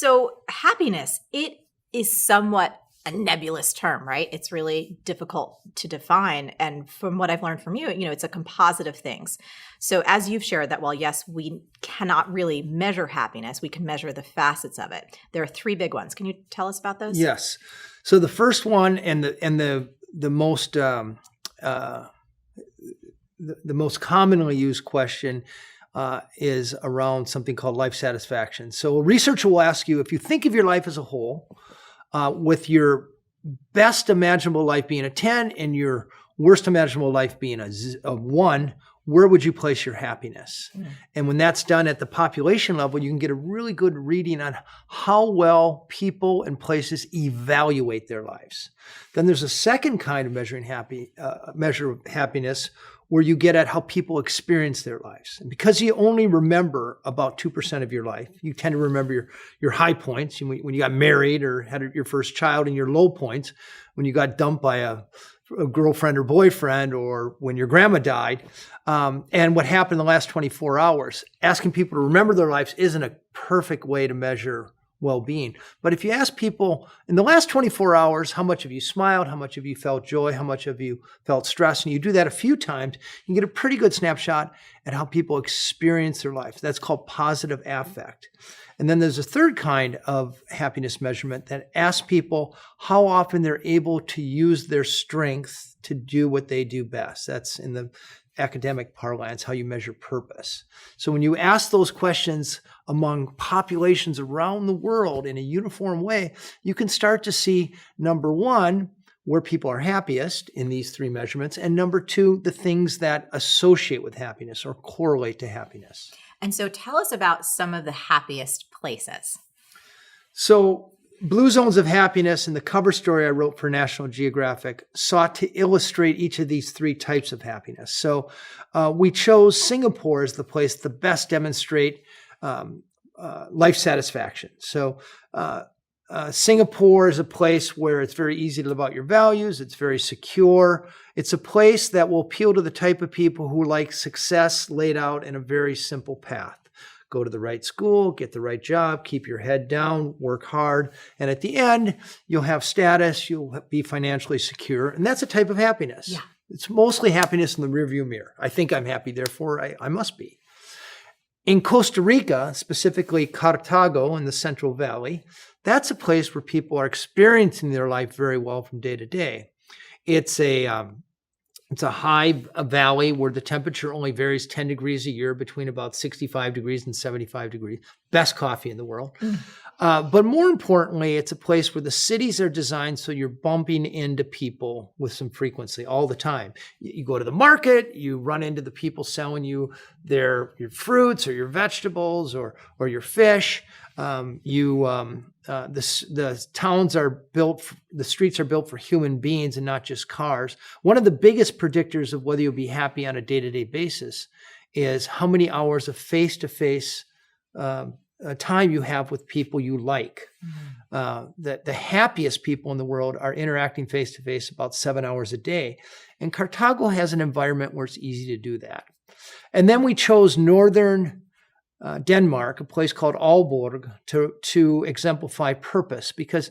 So happiness, it is somewhat a nebulous term, right? It's really difficult to define. And from what I've learned from you, it's a composite of things. So as you've shared that, while yes, we cannot really measure happiness, we can measure the facets of it. There are three big ones. Can you tell us about those? Yes. So the first one and the most the most commonly used question is around something called life satisfaction. So a researcher will ask you, if you think of your life as a whole, with your best imaginable life being a 10 and your worst imaginable life being a 1, where would you place your happiness? Mm. And when that's done at the population level, you can get a really good reading on how well people and places evaluate their lives. Then there's a second kind of measure of happiness, where you get at how people experience their lives. And because you only remember about 2% of your life, you tend to remember your high points, when you got married or had your first child, and your low points, when you got dumped by a girlfriend or boyfriend, or when your grandma died, and what happened in the last 24 hours. Asking people to remember their lives isn't a perfect way to measure well-being. But if you ask people in the last 24 hours, how much have you smiled? How much have you felt joy? How much have you felt stress? And you do that a few times, you get a pretty good snapshot at how people experience their life. That's called positive affect. And then there's a third kind of happiness measurement that asks people how often they're able to use their strength to do what they do best. That's in the academic parlance, how you measure purpose. So when you ask those questions among populations around the world in a uniform way, you can start to see, number one, where people are happiest in these three measurements, and number two, the things that associate with happiness or correlate to happiness. And so tell us about some of the happiest places. So Blue Zones of Happiness, and the cover story I wrote for National Geographic, sought to illustrate each of these three types of happiness. So we chose Singapore as the place to best demonstrate life satisfaction. So Singapore is a place where it's very easy to live out your values. It's very secure. It's a place that will appeal to the type of people who like success laid out in a very simple path. Go to the right school, get the right job, keep your head down, work hard. And at the end, you'll have status, you'll be financially secure. And that's a type of happiness. Yeah. It's mostly happiness in the rearview mirror. I think I'm happy, therefore I must be. In Costa Rica, specifically Cartago in the Central Valley, that's a place where people are experiencing their life very well from day to day. It's a high valley where the temperature only varies 10 degrees a year, between about 65 degrees and 75 degrees. Best coffee in the world. But more importantly, it's a place where the cities are designed so you're bumping into people with some frequency all the time. You go to the market, you run into the people selling you your fruits or your vegetables or your fish. The towns are built, the streets are built for human beings and not just cars. One of the biggest predictors of whether you'll be happy on a day-to-day basis is how many hours of face-to-face time you have with people you like. The happiest people in the world are interacting face-to-face about 7 hours a day. And Cartago has an environment where it's easy to do that. And then we chose northern Denmark, a place called Aalborg, to exemplify purpose, because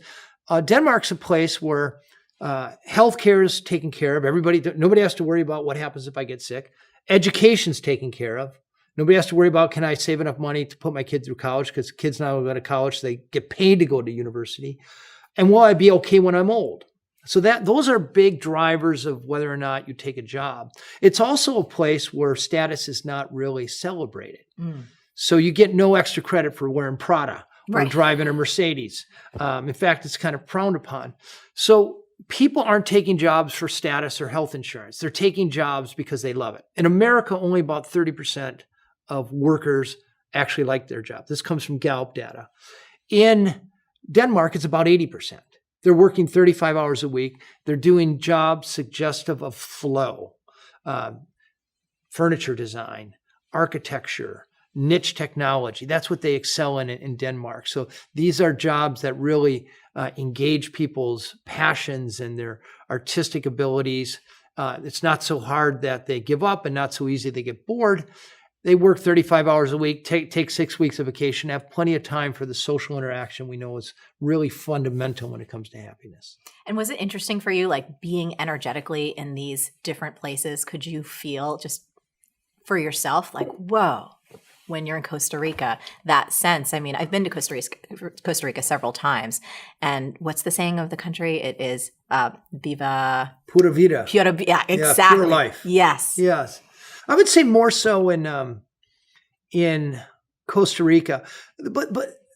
Denmark's a place where healthcare is taken care of. Nobody has to worry about what happens if I get sick. Education's taken care of. Nobody has to worry about, can I save enough money to put my kid through college? Because kids now go to college, so they get paid to go to university. And will I be okay when I'm old? So those are big drivers of whether or not you take a job. It's also a place where status is not really celebrated. So you get no extra credit for wearing Prada or driving a Mercedes. In fact, it's kind of frowned upon. So people aren't taking jobs for status or health insurance. They're taking jobs because they love it. In America, only about 30% of workers actually like their job. This comes from Gallup data. In Denmark, it's about 80%. They're working 35 hours a week. They're doing jobs suggestive of flow, furniture design, architecture, niche technology. That's what they excel in Denmark. So these are jobs that really engage people's passions and their artistic abilities. It's not so hard that they give up, and not so easy they get bored. They work 35 hours a week, take 6 weeks of vacation, have plenty of time for the social interaction we know is really fundamental when it comes to happiness. And was it interesting for you, like being energetically in these different places? Could you feel just for yourself, like, whoa, when you're in Costa Rica, that sense? I mean, I've been to Costa Rica several times. And what's the saying of the country? It is viva. Pura vida. Yeah, exactly. Pure life. Yes. Yes. I would say more so in Costa Rica, but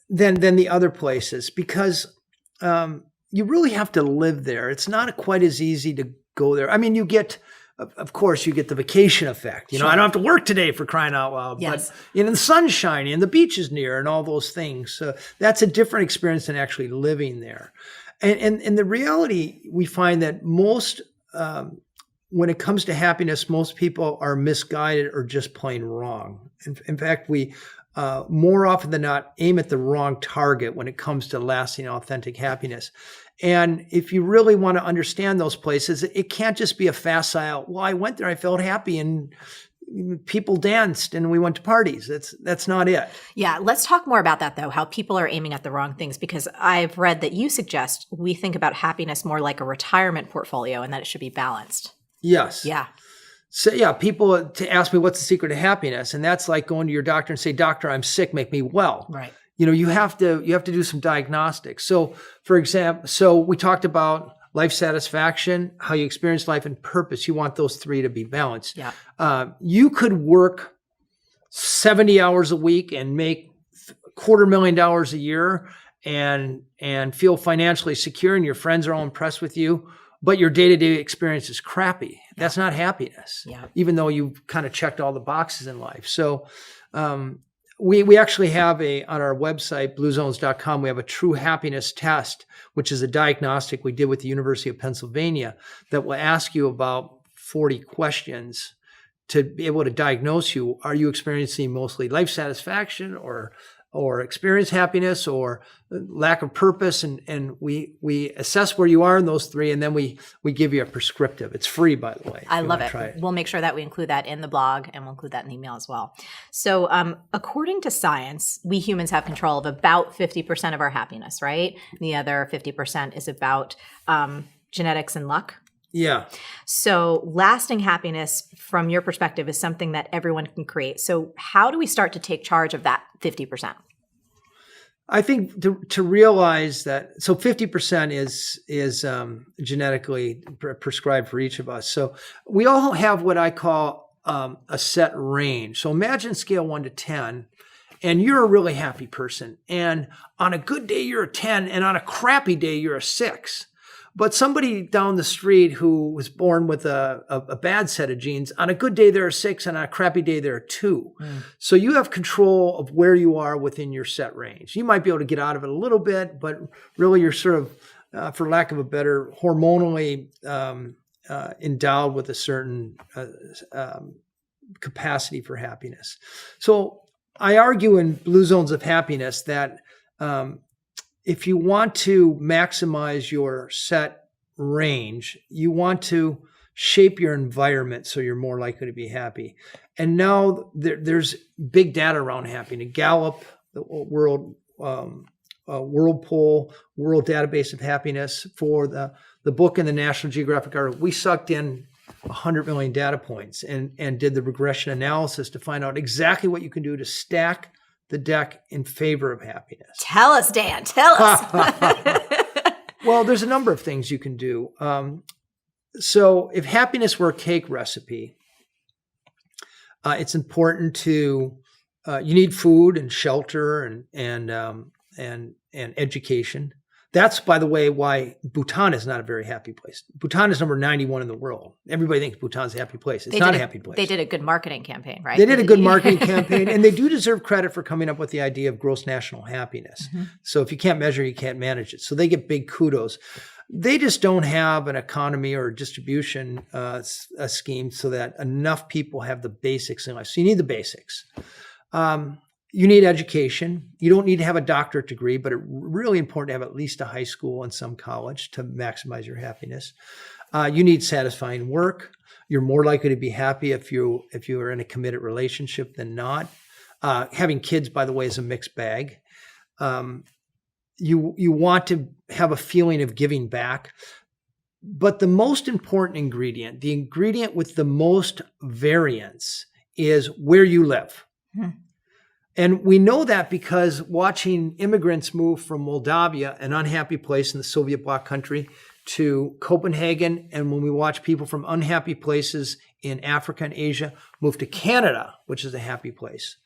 than the other places, because you really have to live there. It's not quite as easy to go there. I mean, you get, of course, you get the vacation effect. You know, Sure. I don't have to work today for crying out loud. Yes. But the sun's shining and the beach is near and all those things. So that's a different experience than actually living there. And the reality, we find that most when it comes to happiness, most people are misguided or just plain wrong. In fact, we more often than not aim at the wrong target when it comes to lasting, authentic happiness. And if you really want to understand those places, it can't just be a facile, well, I went there, I felt happy, and people danced and we went to parties. That's not it. Yeah. Let's talk more about that, though, how people are aiming at the wrong things, because I've read that you suggest we think about happiness more like a retirement portfolio and that it should be balanced. Yes. Yeah. So yeah, people to ask me what's the secret of happiness, and that's like going to your doctor and say, "Doctor, I'm sick, make me well." Right. You know, you have to do some diagnostics. So, for example, we talked about life satisfaction, how you experience life, and purpose. You want those three to be balanced. Yeah. You could work 70 hours a week and make $250,000 a year and feel financially secure, and your friends are all impressed with you, but your day-to-day experience is crappy. That's not happiness, even though you've kind of checked all the boxes in life. So we actually have on our website, bluezones.com, we have a true happiness test, which is a diagnostic we did with the University of Pennsylvania that will ask you about 40 questions to be able to diagnose you. Are you experiencing mostly life satisfaction or experience happiness or lack of purpose? And we assess where you are in those three, and then we give you a prescriptive. It's free, by the way. I love it. We'll make sure that we include that in the blog, and we'll include that in the email as well. So according to science, we humans have control of about 50% of our happiness, right? And the other 50% is about genetics and luck. Yeah. So lasting happiness, from your perspective, is something that everyone can create. So how do we start to take charge of that 50%? I think to realize that, so 50% is genetically prescribed for each of us. So we all have what I call a set range. So imagine scale 1 to 10, and you're a really happy person. And on a good day, you're a 10, and on a crappy day, you're a 6. But somebody down the street who was born with a bad set of genes, on a good day, they're a 6, and on a crappy day, they're a 2. So you have control of where you are within your set range. You might be able to get out of it a little bit, but really you're sort of, for lack of a better, hormonally endowed with a certain capacity for happiness. So I argue in Blue Zones of Happiness that if you want to maximize your set range, you want to shape your environment so you're more likely to be happy. And now there's big data around happiness. Gallup, the world Whirlpool, World Database of Happiness, for the book in the National Geographic article, we sucked in 100 million data points and did the regression analysis to find out exactly what you can do to stack the deck in favor of happiness. Tell us, Dan. Tell us. Well, there's a number of things you can do. So if happiness were a cake recipe, it's important to, you need food and shelter and education. That's, by the way, why Bhutan is not a very happy place. Bhutan is number 91 in the world. Everybody thinks Bhutan's a happy place. It's not a happy place. They did a good marketing campaign, right? They did a good marketing campaign, and they do deserve credit for coming up with the idea of gross national happiness. Mm-hmm. So if you can't measure, you can't manage it. So they get big kudos. They just don't have an economy or distribution a scheme so that enough people have the basics in life. So you need the basics. You need education. You don't need to have a doctorate degree, but it's really important to have at least a high school and some college to maximize your happiness. You need satisfying work. You're more likely to be happy if you are in a committed relationship than not. Having kids, by the way, is a mixed bag. You want to have a feeling of giving back. But the most important ingredient, the ingredient with the most variance, is where you live. Hmm. And we know that because watching immigrants move from Moldavia, an unhappy place in the Soviet bloc country, to Copenhagen, and when we watch people from unhappy places in Africa and Asia move to Canada, which is a happy place.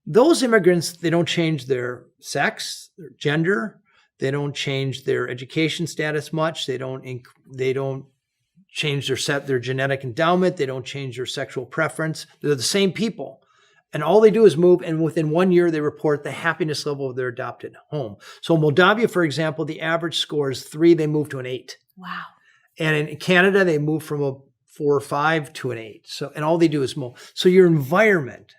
Those immigrants, they don't change their sex, their gender, they don't change their education status much, they don't change their genetic endowment, they don't change their sexual preference. They're the same people. And all they do is move, and within 1 year, they report the happiness level of their adopted home. So Moldavia, for example, the average score is 3, they move to an 8. Wow. And in Canada, they move from a 4 or 5 to an 8. So, and all they do is move. So your environment,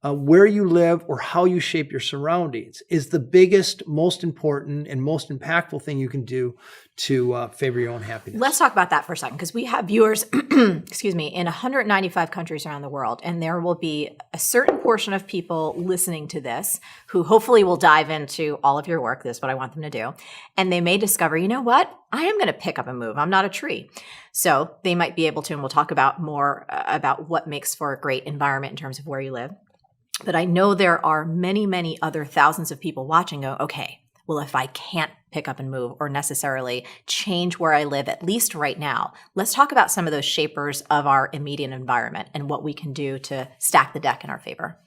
where you live or how you shape your surroundings, is the biggest, most important, and most impactful thing you can do to favor your own happiness. Let's talk about that for a second, because we have viewers, excuse me, in 195 countries around the world, and there will be a certain portion of people listening to this who hopefully will dive into all of your work. This is what I want them to do. And they may discover, you know what? I am going to pick up and move. I'm not a tree. So they might be able to, and we'll talk about more about what makes for a great environment in terms of where you live. But I know there are many, many other thousands of people watching go, okay, well, if I can't pick up and move or necessarily change where I live, at least right now, let's talk about some of those shapers of our immediate environment and what we can do to stack the deck in our favor.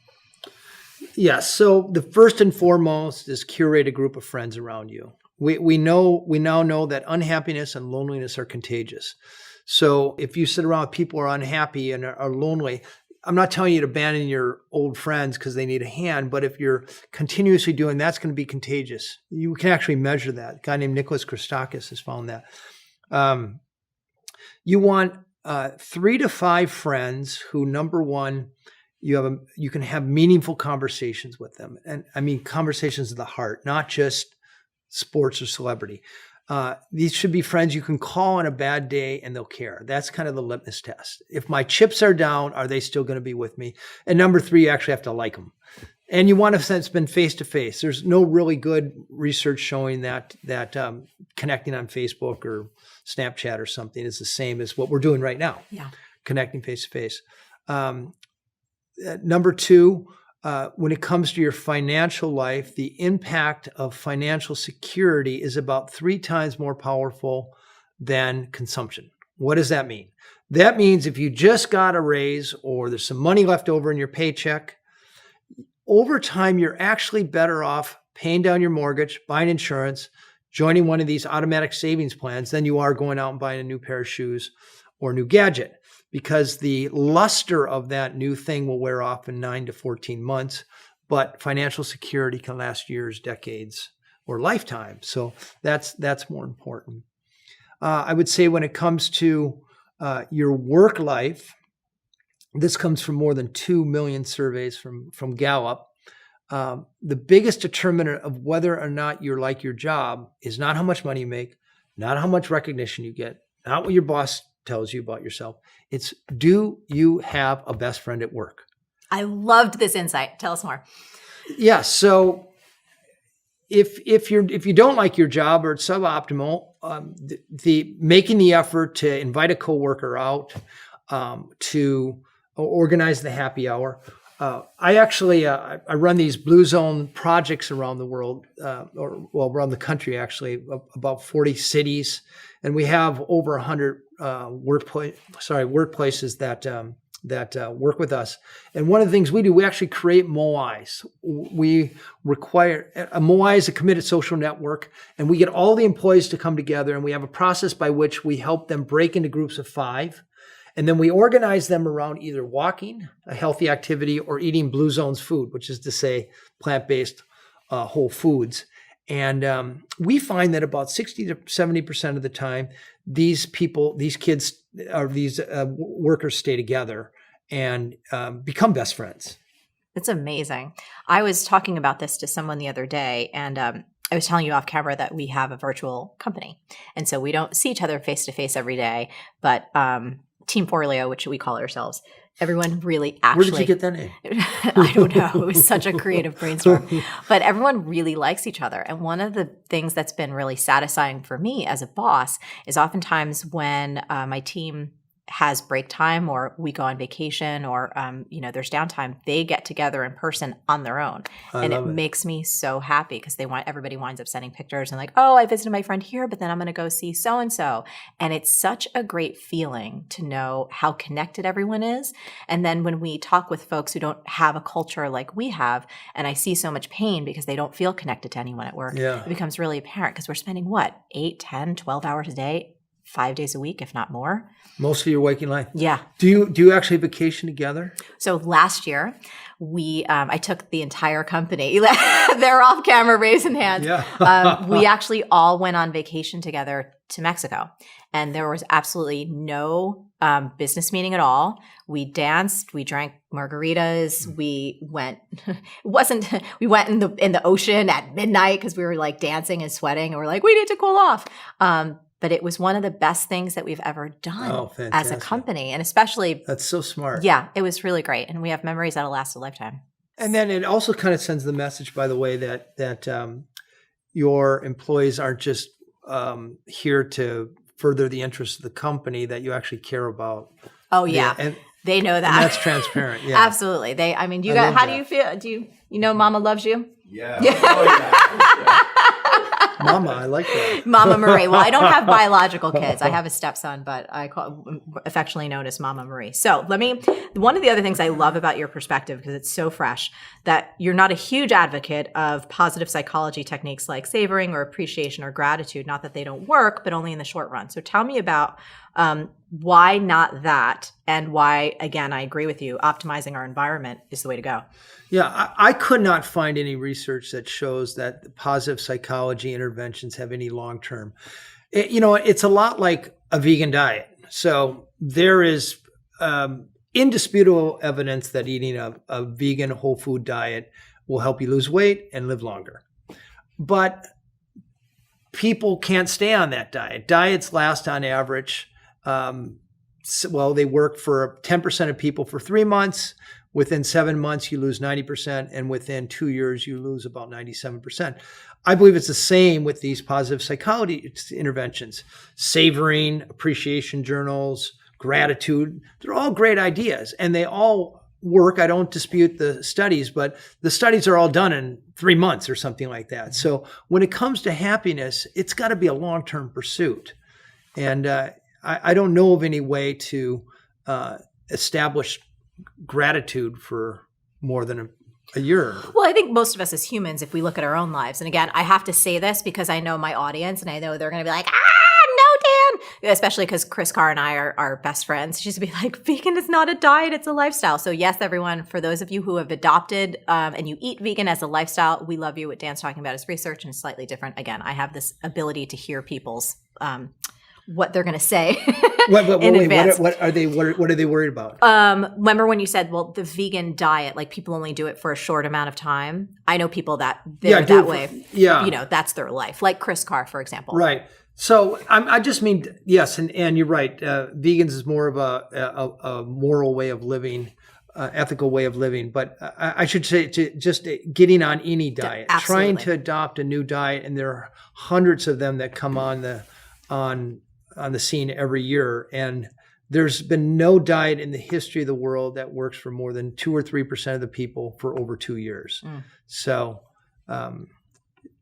Yes. So the first and foremost is curate a group of friends around you. We now know that unhappiness and loneliness are contagious. So if you sit around with people who are unhappy and are lonely, I'm not telling you to abandon your old friends because they need a hand, but if you're continuously doing that's going to be contagious. You can actually measure that. A guy named Nicholas Christakis has found that. You want 3 to 5 friends who, number one, you can have meaningful conversations with them. And I mean conversations of the heart, not just sports or celebrity. These should be friends you can call on a bad day and they'll care. That's kind of the litmus test. If my chips are down, are they still going to be with me? And number 3, you actually have to like them. And you want to spend face-to-face. There's no really good research showing that connecting on Facebook or Snapchat or something is the same as what we're doing right now. Yeah. Connecting face-to-face. Number 2, when it comes to your financial life, the impact of financial security is about 3 times more powerful than consumption. What does that mean? That means if you just got a raise or there's some money left over in your paycheck, over time, you're actually better off paying down your mortgage, buying insurance, joining one of these automatic savings plans than you are going out and buying a new pair of shoes or a new gadget, because the luster of that new thing will wear off in 9 to 14 months, but financial security can last years, decades, or lifetime. So that's more important. I would say when it comes to your work life, this comes from more than 2 million surveys from Gallup. The biggest determinant of whether or not you like your job is not how much money you make, not how much recognition you get, not what your boss tells you about yourself. It's, do you have a best friend at work? I loved this insight. Tell us more. Yeah. So if you don't like your job or it's suboptimal, the making the effort to invite a coworker out, to organize the happy hour. I run these Blue Zone projects around the world, around the country, actually, about 40 cities. And we have over 100 workplaces that work with us. And one of the things we do, we actually create MOIs. We require, a MOI is a committed social network, and we get all the employees to come together, and we have a process by which we help them break into groups of 5. And then we organize them around either walking, a healthy activity, or eating Blue Zone's food, which is to say plant-based whole foods. And we find that about 60 to 70% of the time, these kids, or these workers stay together and become best friends. It's amazing. I was talking about this to someone the other day, and I was telling you off camera that we have a virtual company. And so we don't see each other face to face every day, but Team Forleo, which we call ourselves, everyone really actually— Where did you get that name? I don't know. It was such a creative brainstorm. But everyone really likes each other. And one of the things that's been really satisfying for me as a boss is oftentimes when my team has break time or we go on vacation or, there's downtime, they get together in person on their own. And it makes me so happy because everybody winds up sending pictures and like, oh, I visited my friend here, but then I'm going to go see so-and-so. And it's such a great feeling to know how connected everyone is. And then when we talk with folks who don't have a culture like we have, and I see so much pain because they don't feel connected to anyone at work, it becomes really apparent because we're spending 8, 10, 12 hours a day, 5 days a week, if not more. Most of your waking life. Yeah. Do you actually vacation together? So last year, I took the entire company. They're off camera raising hands. Yeah. We actually all went on vacation together to Mexico, and there was absolutely no business meeting at all. We danced, we drank margaritas, we went. We went in the ocean at midnight because we were like dancing and sweating, and we're like, we need to cool off. But it was one of the best things that we've ever done as a company. And especially— That's so smart. Yeah, it was really great. And we have memories that'll last a lifetime. And then it also kind of sends the message, by the way, that your employees aren't just here to further the interests of the company, that you actually care about. Oh, yeah. And they know that. And that's transparent. Yeah. Absolutely. How do you feel? Do you know Mama loves you? Yeah. Oh, yeah. Mama, I like that. Mama Marie. Well, I don't have biological kids. I have a stepson, but I affectionately known as Mama Marie. So one of the other things I love about your perspective, because it's so fresh, that you're not a huge advocate of positive psychology techniques like savoring or appreciation or gratitude. Not that they don't work, but only in the short run. So tell me about why not that, and why, again, I agree with you, optimizing our environment is the way to go. Yeah, I could not find any research that shows that positive psychology interventions have any long-term. It's a lot like a vegan diet. So there is indisputable evidence that eating a vegan whole food diet will help you lose weight and live longer. But people can't stay on that diet. Diets last on average, they work for 10% of people for 3 months. Within 7 months, you lose 90%, and within 2 years, you lose about 97%. I believe it's the same with these positive psychology interventions. Savoring, appreciation journals, gratitude, they're all great ideas, and they all work. I don't dispute the studies, but the studies are all done in 3 months or something like that. So when it comes to happiness, it's got to be a long-term pursuit. And I don't know of any way to establish gratitude for more than a year. Well, I think most of us as humans, if we look at our own lives, and again, I have to say this because I know my audience and I know they're going to be like, no, Dan, especially because Chris Carr and I are best friends. She's going to be like, vegan is not a diet, it's a lifestyle. So yes, everyone, for those of you who have adopted and you eat vegan as a lifestyle, we love you. What Dan's talking about is research and it's slightly different. Again, I have this ability to hear people's what they're going to say in advance. What are they worried about? Remember when you said, well, the vegan diet, like people only do it for a short amount of time. I know people that they're that way. That's their life. Like Chris Carr, for example. Right. So I just mean, yes. And you're right. Vegans is more of a moral way of living, ethical way of living. But I should say just getting on any diet, trying to adopt a new diet. And there are hundreds of them that come on the scene every year, and there's been no diet in the history of the world that works for more than 2 or 3% of the people for over 2 years. So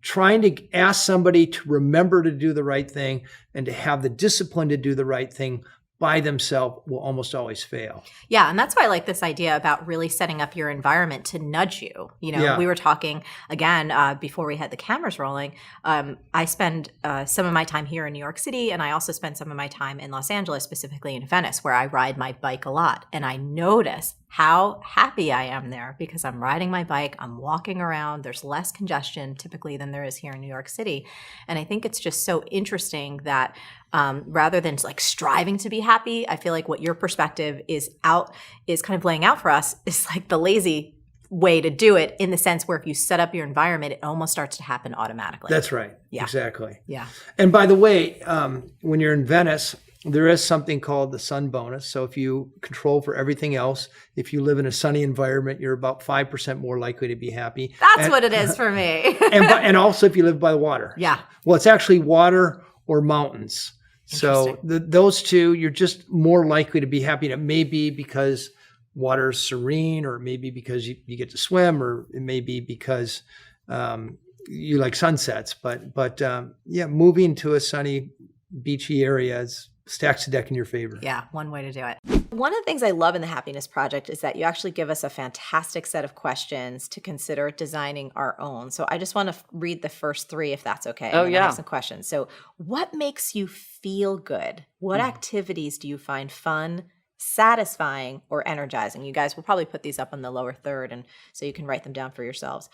trying to ask somebody to remember to do the right thing and to have the discipline to do the right thing by themselves will almost always fail. Yeah. And that's why I like this idea about really setting up your environment to nudge you. We were talking again before we had the cameras rolling. I spend some of my time here in New York City, and I also spend some of my time in Los Angeles, specifically in Venice, where I ride my bike a lot. And I notice how happy I am there because I'm riding my bike, I'm walking around, there's less congestion typically than there is here in New York City. And I think it's just so interesting that rather than like striving to be happy, I feel like what your perspective is kind of laying out for us is like the lazy way to do it, in the sense where if you set up your environment, it almost starts to happen automatically. That's right. Yeah. Exactly. Yeah. And by the way, when you're in Venice, there is something called the sun bonus. So if you control for everything else, if you live in a sunny environment, you're about 5% more likely to be happy. That's what it is for me. And also if you live by the water. Yeah. Well, it's actually water or mountains. So those two, you're just more likely to be happy. And it may be because water is serene, or it may be because you get to swim, or it may be because you like sunsets. But yeah, moving to a sunny, beachy area stacks the deck in your favor. Yeah, one way to do it. One of the things I love in the Happiness Project is that you actually give us a fantastic set of questions to consider designing our own. So I just want to read the first 3, if that's okay. Oh, and then yeah. I have some questions. So what makes you feel good? What activities do you find fun, satisfying, or energizing? You guys will probably put these up in the lower third, and so you can write them down for yourselves.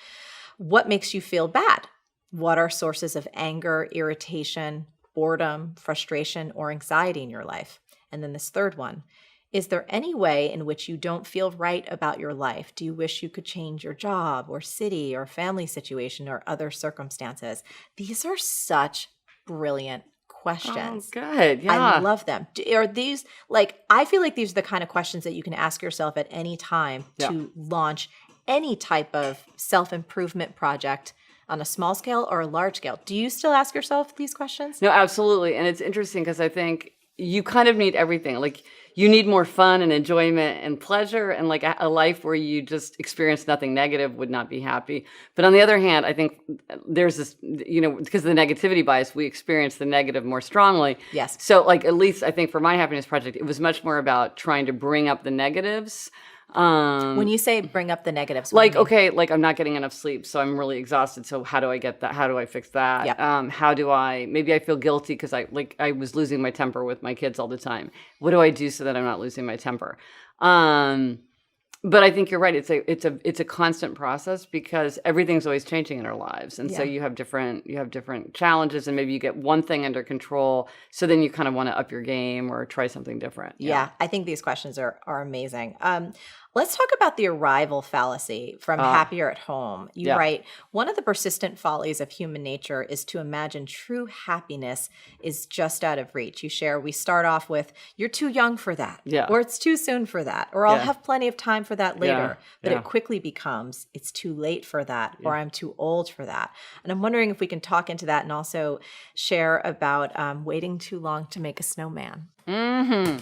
What makes you feel bad? What are sources of anger, irritation, boredom, frustration, or anxiety in your life? And then this third one, is there any way in which you don't feel right about your life? Do you wish you could change your job or city or family situation or other circumstances? These are such brilliant questions. Oh, good. Yeah. I love them. Are these, like, I feel like these are the kind of questions that you can ask yourself at any time to launch any type of self-improvement project on a small scale or a large scale. Do you still ask yourself these questions? No, absolutely. And it's interesting because I think you kind of need everything. Like, you need more fun and enjoyment and pleasure, and like a life where you just experience nothing negative would not be happy. But on the other hand, I think there's this, because of the negativity bias, we experience the negative more strongly. Yes. So like, at least I think for my happiness project, it was much more about trying to bring up the negatives. When you say bring up the negatives, Like, okay, like I'm not getting enough sleep, so I'm really exhausted. So how do I get that? How do I fix that? Yep. How do maybe I feel guilty because I was losing my temper with my kids all the time. What do I do so that I'm not losing my temper? But I think you're right. It's a constant process because everything's always changing in our lives. And so you have different challenges, and maybe you get one thing under control. So then you kind of want to up your game or try something different. Yeah, I think these questions are amazing. Let's talk about the arrival fallacy from Happier at Home. You write, one of the persistent follies of human nature is to imagine true happiness is just out of reach. You share, we start off with, you're too young for that, or it's too soon for that, or I'll have plenty of time for that later. But it quickly becomes, it's too late for that, or I'm too old for that. And I'm wondering if we can talk into that and also share about waiting too long to make a snowman. Mm-hmm.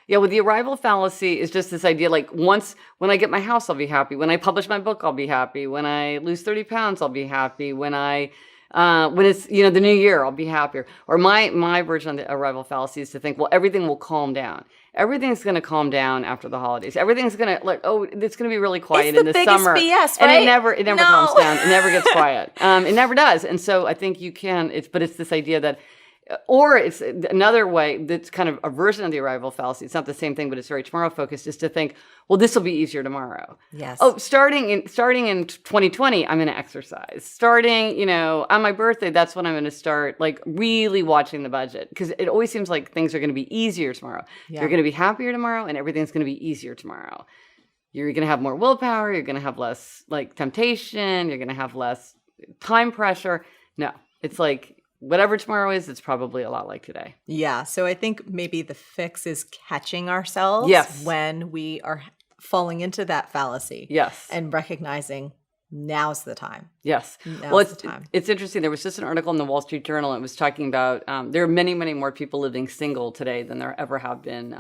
Yeah, well, the arrival fallacy is just this idea, like, when I get my house, I'll be happy. When I publish my book, I'll be happy. When I lose 30 pounds, I'll be happy. When it's, the new year, I'll be happier. Or my version of the arrival fallacy is to think, well, everything will calm down. Everything's going to calm down after the holidays. Everything's going to, it's going to be really quiet in the summer. It's the biggest BS, right? And it never calms down. It never gets quiet. It never does. And so I think but it's this idea that, or it's another way that's kind of a version of the arrival fallacy. It's not the same thing, but it's very tomorrow focused, is to think, well, this will be easier tomorrow. Yes. Oh, starting in 2020, I'm going to exercise. Starting, on my birthday, that's when I'm going to start really watching the budget, because it always seems like things are going to be easier tomorrow. Yeah. You're going to be happier tomorrow, and everything's going to be easier tomorrow. You're going to have more willpower. You're going to have less temptation. You're going to have less time pressure. No, it's whatever tomorrow is, it's probably a lot like today. Yeah. So I think maybe the fix is catching ourselves when we are falling into that fallacy. Yes. And recognizing now's the time. Yes. Now's the time. It's interesting. There was just an article in the Wall Street Journal. It was talking about there are many, many more people living single today than there ever have been.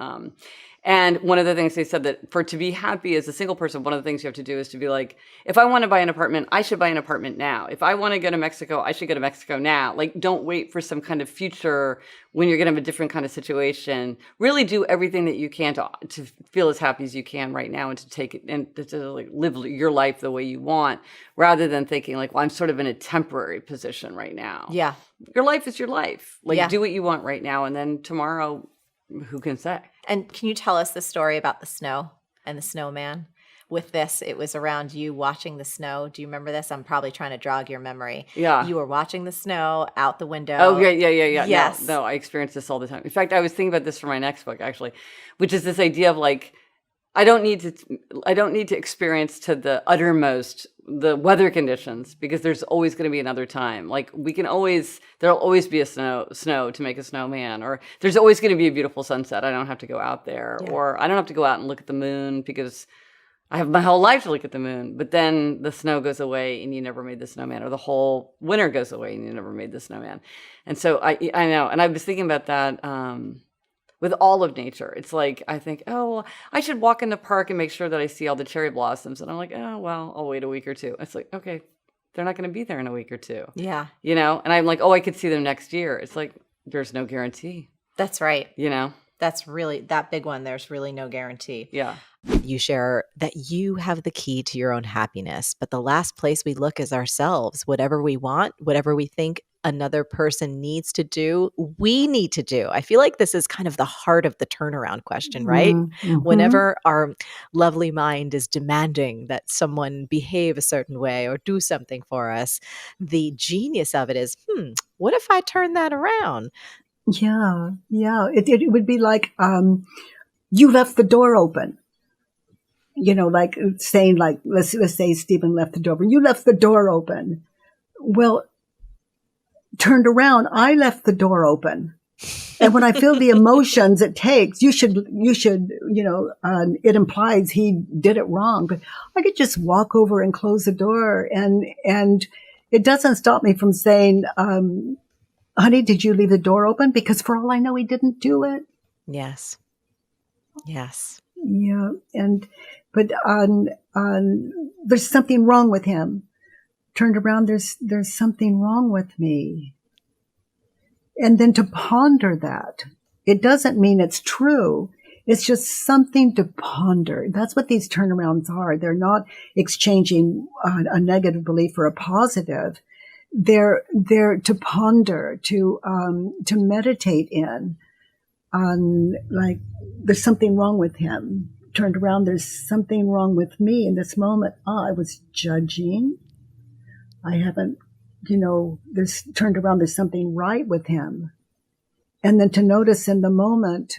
And one of the things they said, that to be happy as a single person, one of the things you have to do is to be like, if I want to buy an apartment, I should buy an apartment now. If I want to go to Mexico, I should go to Mexico now. Don't wait for some kind of future when you're going to have a different kind of situation. Really do everything that you can to feel as happy as you can right now, and to take it and to live your life the way you want, rather than thinking well, I'm sort of in a temporary position right now. Yeah. Your life is your life. Do what you want right now, and then tomorrow, who can say? And can you tell us the story about the snow and the snowman? With this, it was around you watching the snow. Do you remember this? I'm probably trying to jog your memory. Yeah. You were watching the snow out the window. Oh, yeah. Yes. No, I experience this all the time. In fact, I was thinking about this for my next book, actually, which is this idea of I don't need to experience to the uttermost the weather conditions, because there's always going to be another time. Like there'll always be a snow to make a snowman, or there's always going to be a beautiful sunset. I don't have to go out there, or I don't have to go out and look at the moon because I have my whole life to look at the moon. But then the snow goes away and you never made the snowman, or the whole winter goes away and you never made the snowman. And so I know, and I was thinking about that. With all of nature, it's like I think, oh, I should walk in the park and make sure that I see all the cherry blossoms, and I'm like, oh well, I'll wait a week or two. It's like, okay, they're not going to be there in a week or two. Yeah. And I'm like, oh, I could see them next year. It's like there's no guarantee. That's right. That's really that big one. There's really no guarantee. Yeah. You share that you have the key to your own happiness, but the last place we look is ourselves. Whatever we want, whatever we think another person needs to do, we need to do. I feel like this is kind of the heart of the turnaround question, right? Mm-hmm. Whenever our lovely mind is demanding that someone behave a certain way or do something for us, the genius of it is, what if I turn that around? Yeah. It would be like you left the door open. Like saying, like let's say Stephen left the door open. You left the door open. Well, turned around, I left the door open. And when I feel the emotions it takes, you should, it implies he did it wrong, but I could just walk over and close the door, and it doesn't stop me from saying, honey, did you leave the door open? Because for all I know, he didn't do it. Yes. Yeah. But there's something wrong with him. Turned around, there's something wrong with me. And then to ponder that, it doesn't mean it's true. It's just something to ponder. That's what these turnarounds are. They're not exchanging a negative belief for a positive. They're to ponder, to meditate in. Like there's something wrong with him. Turned around, there's something wrong with me in this moment. I was judging. I haven't, there's turned around, there's something right with him. And then to notice in the moment,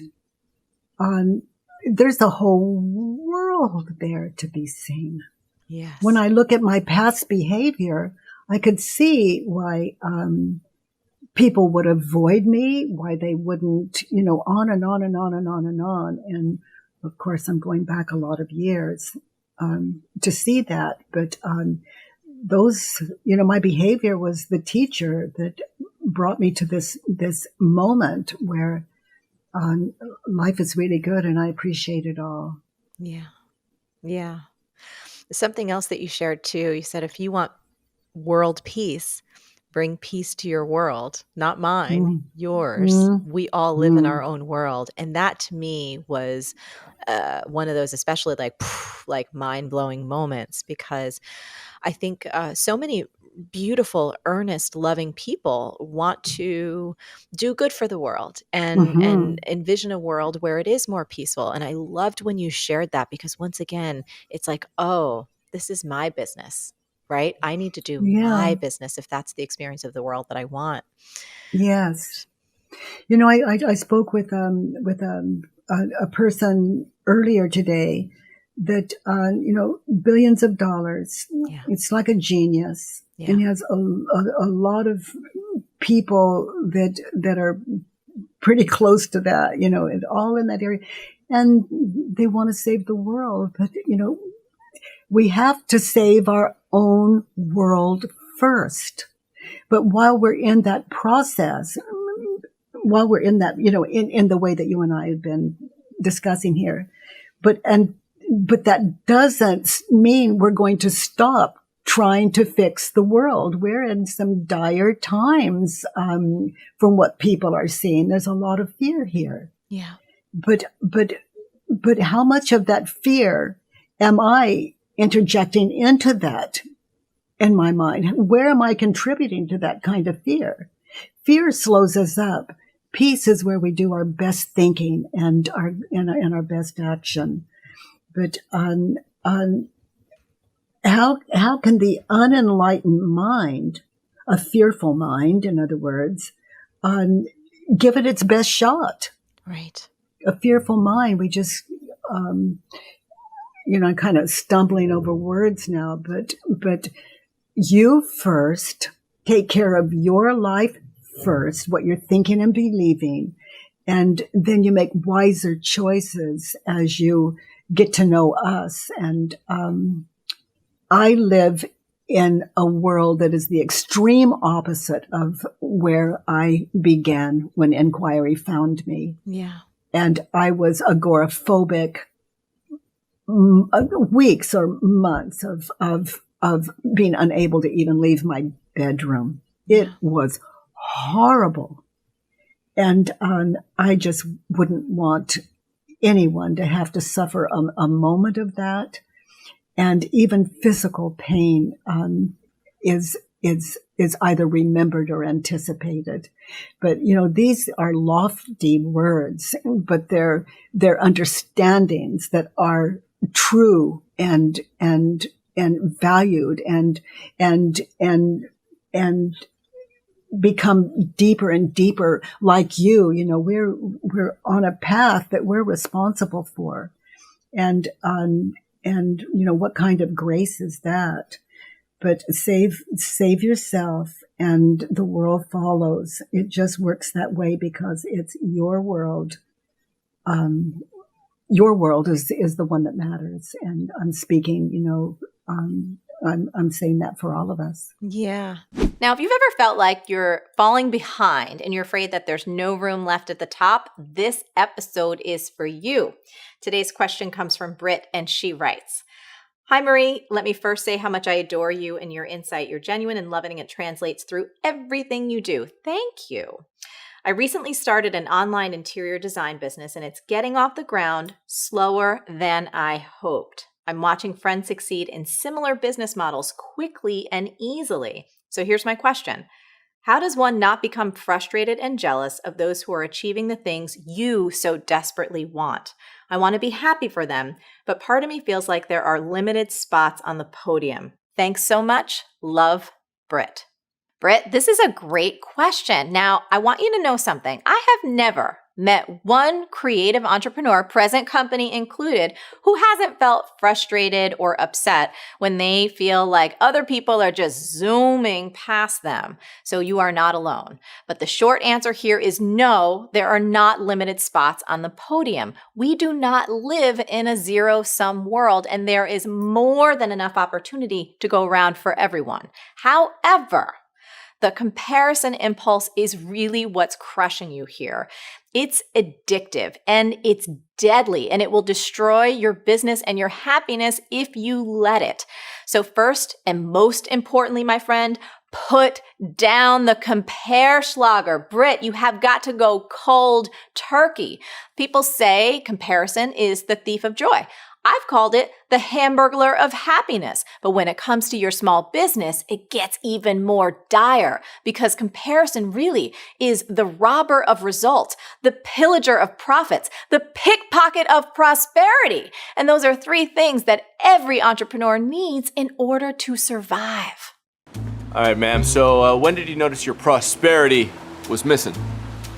there's a whole world there to be seen. Yes. When I look at my past behavior, I could see why people would avoid me, why they wouldn't, on and on and on and on and on. And of course, I'm going back a lot of years to see that. But those, my behavior was the teacher that brought me to this moment where life is really good and I appreciate it all. Yeah. Something else that you shared too, you said if you want world peace, bring peace to your world, not mine, yours. We all live in our own world. And that to me was one of those especially like mind-blowing moments, because I think so many beautiful, earnest, loving people want to do good for the world and envision a world where it is more peaceful. And I loved when you shared that, because once again, it's like, oh, this is my business, right? I need to do my business if that's the experience of the world that I want. Yes. I spoke with a person earlier today that, billions of dollars. Yeah. It's like a genius. Yeah. And he has a lot of people that are pretty close to that, and all in that area. And they want to save the world. But, we have to save our own world first. But while we're in that process, while we're in that, in the way that you and I have been discussing here, but that doesn't mean we're going to stop trying to fix the world. We're in some dire times, from what people are seeing. There's a lot of fear here. Yeah. But how much of that fear am I interjecting into that in my mind? Where am I contributing to that kind of fear? Fear slows us up. Peace is where we do our best thinking and our best action. But how can the unenlightened mind, a fearful mind, in other words, give it its best shot? Right. A fearful mind, we just I'm kind of stumbling over words now, but you first take care of your life first, what you're thinking and believing, and then you make wiser choices as you get to know us. And I live in a world that is the extreme opposite of where I began when inquiry found me. Yeah. And I was agoraphobic weeks or months of being unable to even leave my bedroom. It was horrible. And I just wouldn't want anyone to have to suffer a moment of that. And even physical pain is either remembered or anticipated. But these are lofty words, but they're understandings that are true and valued and become deeper and deeper. Like we're on a path that we're responsible for, and what kind of grace is that? But save yourself and the world follows. It just works that way because it's your world. Your world is the one that matters. And I'm speaking, I'm saying that for all of us. Yeah. Now, if you've ever felt like you're falling behind and you're afraid that there's no room left at the top, this episode is for you. Today's question comes from Britt, and she writes, "Hi, Marie. Let me first say how much I adore you and your insight. You're genuine and loving, and it translates through everything you do. Thank you. I recently started an online interior design business, and it's getting off the ground slower than I hoped. I'm watching friends succeed in similar business models quickly and easily. So here's my question. How does one not become frustrated and jealous of those who are achieving the things you so desperately want? I want to be happy for them, but part of me feels like there are limited spots on the podium. Thanks so much. Love, Britt." Britt, this is a great question. Now, I want you to know something. I have never met one creative entrepreneur, present company included, who hasn't felt frustrated or upset when they feel like other people are just zooming past them. So you are not alone. But the short answer here is no, there are not limited spots on the podium. We do not live in a zero-sum world, and there is more than enough opportunity to go around for everyone. However, the comparison impulse is really what's crushing you here. It's addictive and it's deadly, and it will destroy your business and your happiness if you let it. So first and most importantly, my friend, put down the Comparschlager. Britt, you have got to go cold turkey. People say comparison is the thief of joy. I've called it the hamburglar of happiness. But when it comes to your small business, it gets even more dire because comparison really is the robber of results, the pillager of profits, the pickpocket of prosperity. And those are three things that every entrepreneur needs in order to survive. All right, ma'am. So when did you notice your prosperity was missing?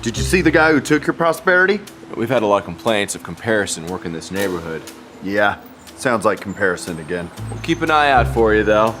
Did you see the guy who took your prosperity? We've had a lot of complaints of comparison work in this neighborhood. Yeah, sounds like comparison again. We'll keep an eye out for you, though.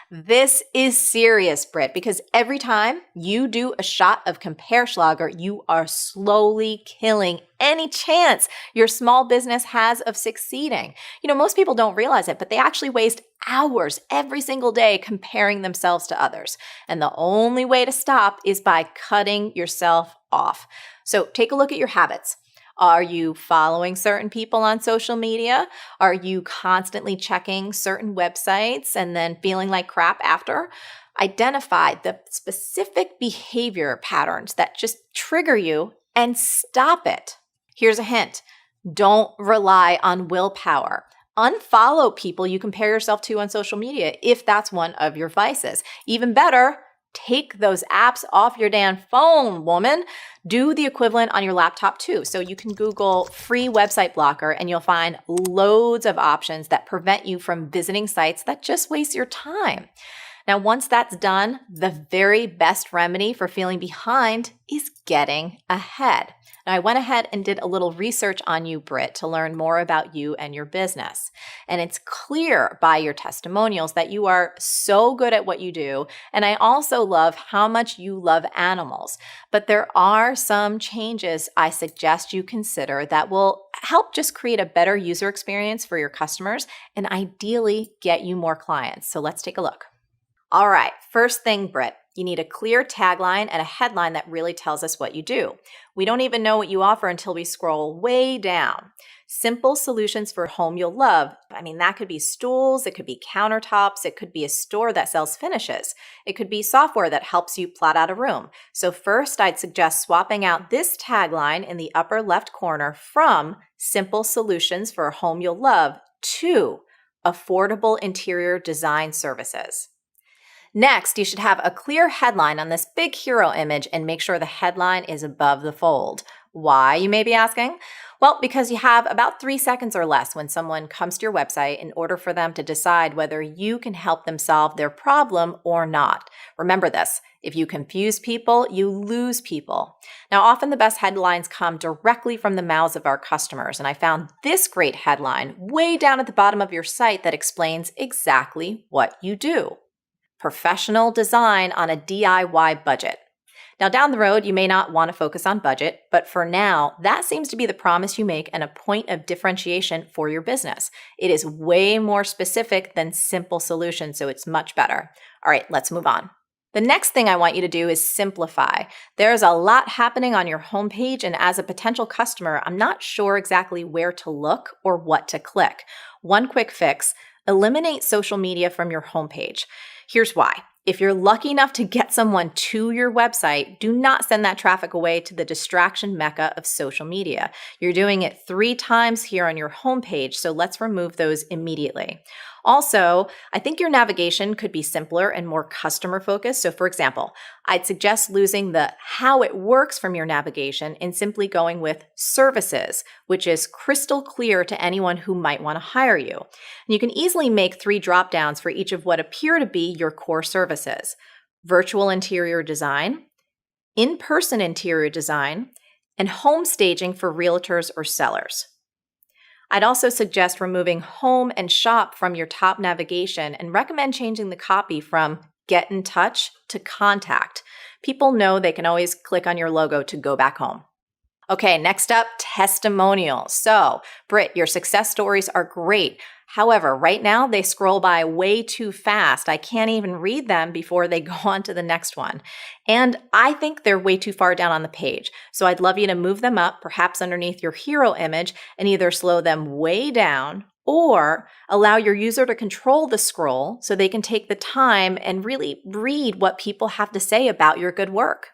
This is serious, Britt, because every time you do a shot of Comparschlager, you are slowly killing any chance your small business has of succeeding. Most people don't realize it, but they actually waste hours every single day comparing themselves to others. And the only way to stop is by cutting yourself off. So take a look at your habits. Are you following certain people on social media? Are you constantly checking certain websites and then feeling like crap after? Identify the specific behavior patterns that just trigger you and stop it. Here's a hint. Don't rely on willpower. Unfollow people you compare yourself to on social media if that's one of your vices. Even better, take those apps off your damn phone, woman. Do the equivalent on your laptop too. So you can Google free website blocker and you'll find loads of options that prevent you from visiting sites that just waste your time. Now, once that's done, the very best remedy for feeling behind is getting ahead. Now, I went ahead and did a little research on you, Britt, to learn more about you and your business. And it's clear by your testimonials that you are so good at what you do. And I also love how much you love animals. But there are some changes I suggest you consider that will help just create a better user experience for your customers and ideally get you more clients. So let's take a look. All right, first thing, Britt, you need a clear tagline and a headline that really tells us what you do. We don't even know what you offer until we scroll way down. Simple solutions for home you'll love. I mean, that could be stools, it could be countertops, it could be a store that sells finishes. It could be software that helps you plot out a room. So first, I'd suggest swapping out this tagline in the upper left corner from simple solutions for a home you'll love to affordable interior design services. Next, you should have a clear headline on this big hero image and make sure the headline is above the fold. Why, you may be asking? Well, because you have about 3 seconds or less when someone comes to your website in order for them to decide whether you can help them solve their problem or not. Remember this, if you confuse people, you lose people. Now, often the best headlines come directly from the mouths of our customers, and I found this great headline way down at the bottom of your site that explains exactly what you do. Professional design on a DIY budget. Now, down the road, you may not want to focus on budget, but for now, that seems to be the promise you make and a point of differentiation for your business. It is way more specific than simple solutions, so it's much better. All right, let's move on. The next thing I want you to do is simplify. There's a lot happening on your homepage, and as a potential customer, I'm not sure exactly where to look or what to click. One quick fix, eliminate social media from your homepage. Here's why. If you're lucky enough to get someone to your website, do not send that traffic away to the distraction mecca of social media. You're doing it 3 times here on your homepage, so let's remove those immediately. Also, I think your navigation could be simpler and more customer focused. So for example, I'd suggest losing the how it works from your navigation and simply going with services, which is crystal clear to anyone who might want to hire you. And you can easily make 3 drop downs for each of what appear to be your core services: virtual interior design, in-person interior design, and home staging for realtors or sellers. I'd also suggest removing home and shop from your top navigation and recommend changing the copy from get in touch to contact. People know they can always click on your logo to go back home. Okay, next up, testimonials. So, Britt, your success stories are great. However, right now they scroll by way too fast. I can't even read them before they go on to the next one. And I think they're way too far down on the page. So I'd love you to move them up, perhaps underneath your hero image, and either slow them way down or allow your user to control the scroll so they can take the time and really read what people have to say about your good work.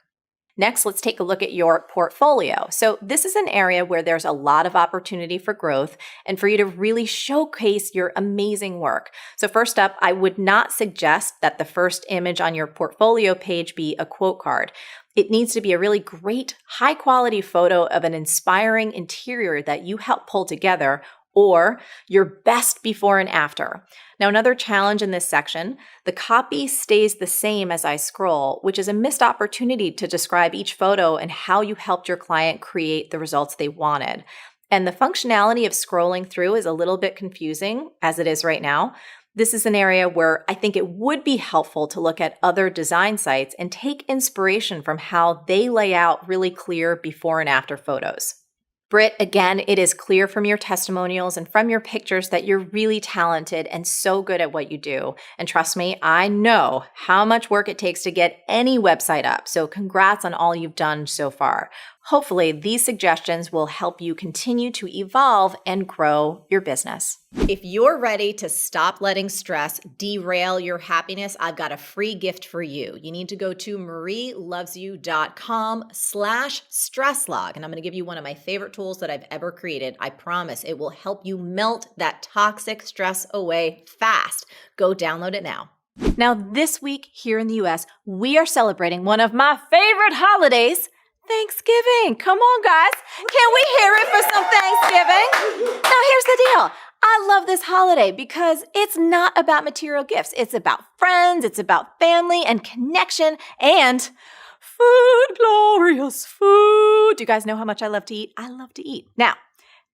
Next, let's take a look at your portfolio. So this is an area where there's a lot of opportunity for growth and for you to really showcase your amazing work. So first up, I would not suggest that the first image on your portfolio page be a quote card. It needs to be a really great, high-quality photo of an inspiring interior that you help pull together, or your best before and after. Now, another challenge in this section, the copy stays the same as I scroll, which is a missed opportunity to describe each photo and how you helped your client create the results they wanted. And the functionality of scrolling through is a little bit confusing, as it is right now. This is an area where I think it would be helpful to look at other design sites and take inspiration from how they lay out really clear before and after photos. Britt, again, it is clear from your testimonials and from your pictures that you're really talented and so good at what you do. And trust me, I know how much work it takes to get any website up. So congrats on all you've done so far. Hopefully, these suggestions will help you continue to evolve and grow your business. If you're ready to stop letting stress derail your happiness, I've got a free gift for you. You need to go to marielovesyou.com/stresslog, and I'm going to give you one of my favorite tools that I've ever created. I promise it will help you melt that toxic stress away fast. Go download it now. Now, this week here in the US, we are celebrating one of my favorite holidays, Thanksgiving. Come on, guys. Can we hear it for some Thanksgiving? Now, here's the deal. I love this holiday because it's not about material gifts. It's about friends, it's about family and connection and food, glorious food. Do you guys know how much I love to eat? I love to eat. Now,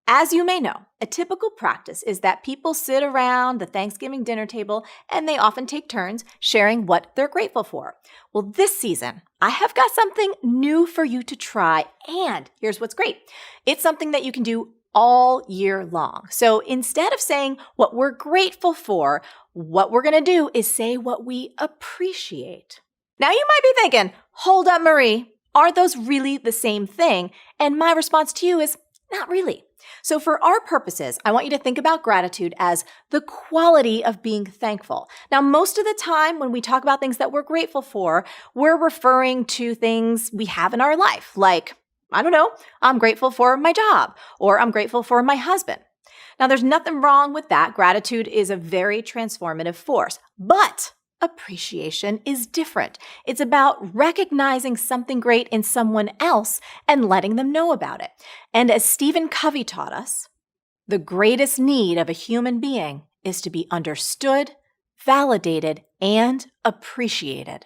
as you may know, a typical practice is that people sit around the Thanksgiving dinner table and they often take turns sharing what they're grateful for. Well, this season, I have got something new for you to try, and here's what's great. It's something that you can do all year long. So instead of saying what we're grateful for, what we're going to do is say what we appreciate. Now you might be thinking, hold up, Marie, are those really the same thing? And my response to you is, not really. So for our purposes, I want you to think about gratitude as the quality of being thankful. Now, most of the time when we talk about things that we're grateful for, we're referring to things we have in our life. Like, I don't know, I'm grateful for my job, or I'm grateful for my husband. Now, there's nothing wrong with that. Gratitude is a very transformative force, but appreciation is different. It's about recognizing something great in someone else and letting them know about it. And as Stephen Covey taught us, the greatest need of a human being is to be understood, validated, and appreciated.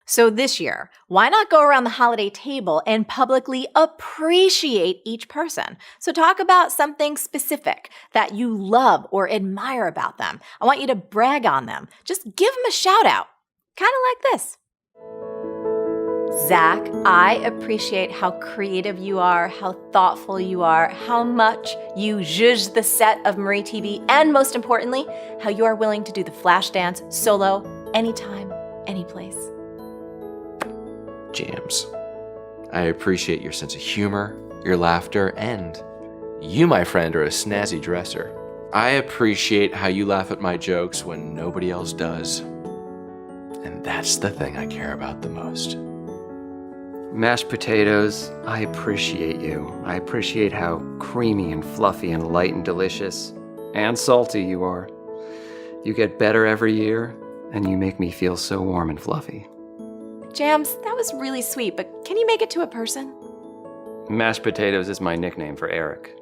So this year, why not go around the holiday table and publicly appreciate each person? So talk about something specific that you love or admire about them. I want you to brag on them. Just give them a shout out. Kind of like this. Zach, I appreciate how creative you are, how thoughtful you are, how much you zhuzh the set of Marie TV, and most importantly, how you are willing to do the flash dance solo anytime, anyplace. James, I appreciate your sense of humor, your laughter, and you, my friend, are a snazzy dresser. I appreciate how you laugh at my jokes when nobody else does. And that's the thing I care about the most. Mashed potatoes, I appreciate you. I appreciate how creamy and fluffy and light and delicious and salty you are. You get better every year, and you make me feel so warm and fluffy. Jams, that was really sweet, but can you make it to a person? Mashed potatoes is my nickname for Eric.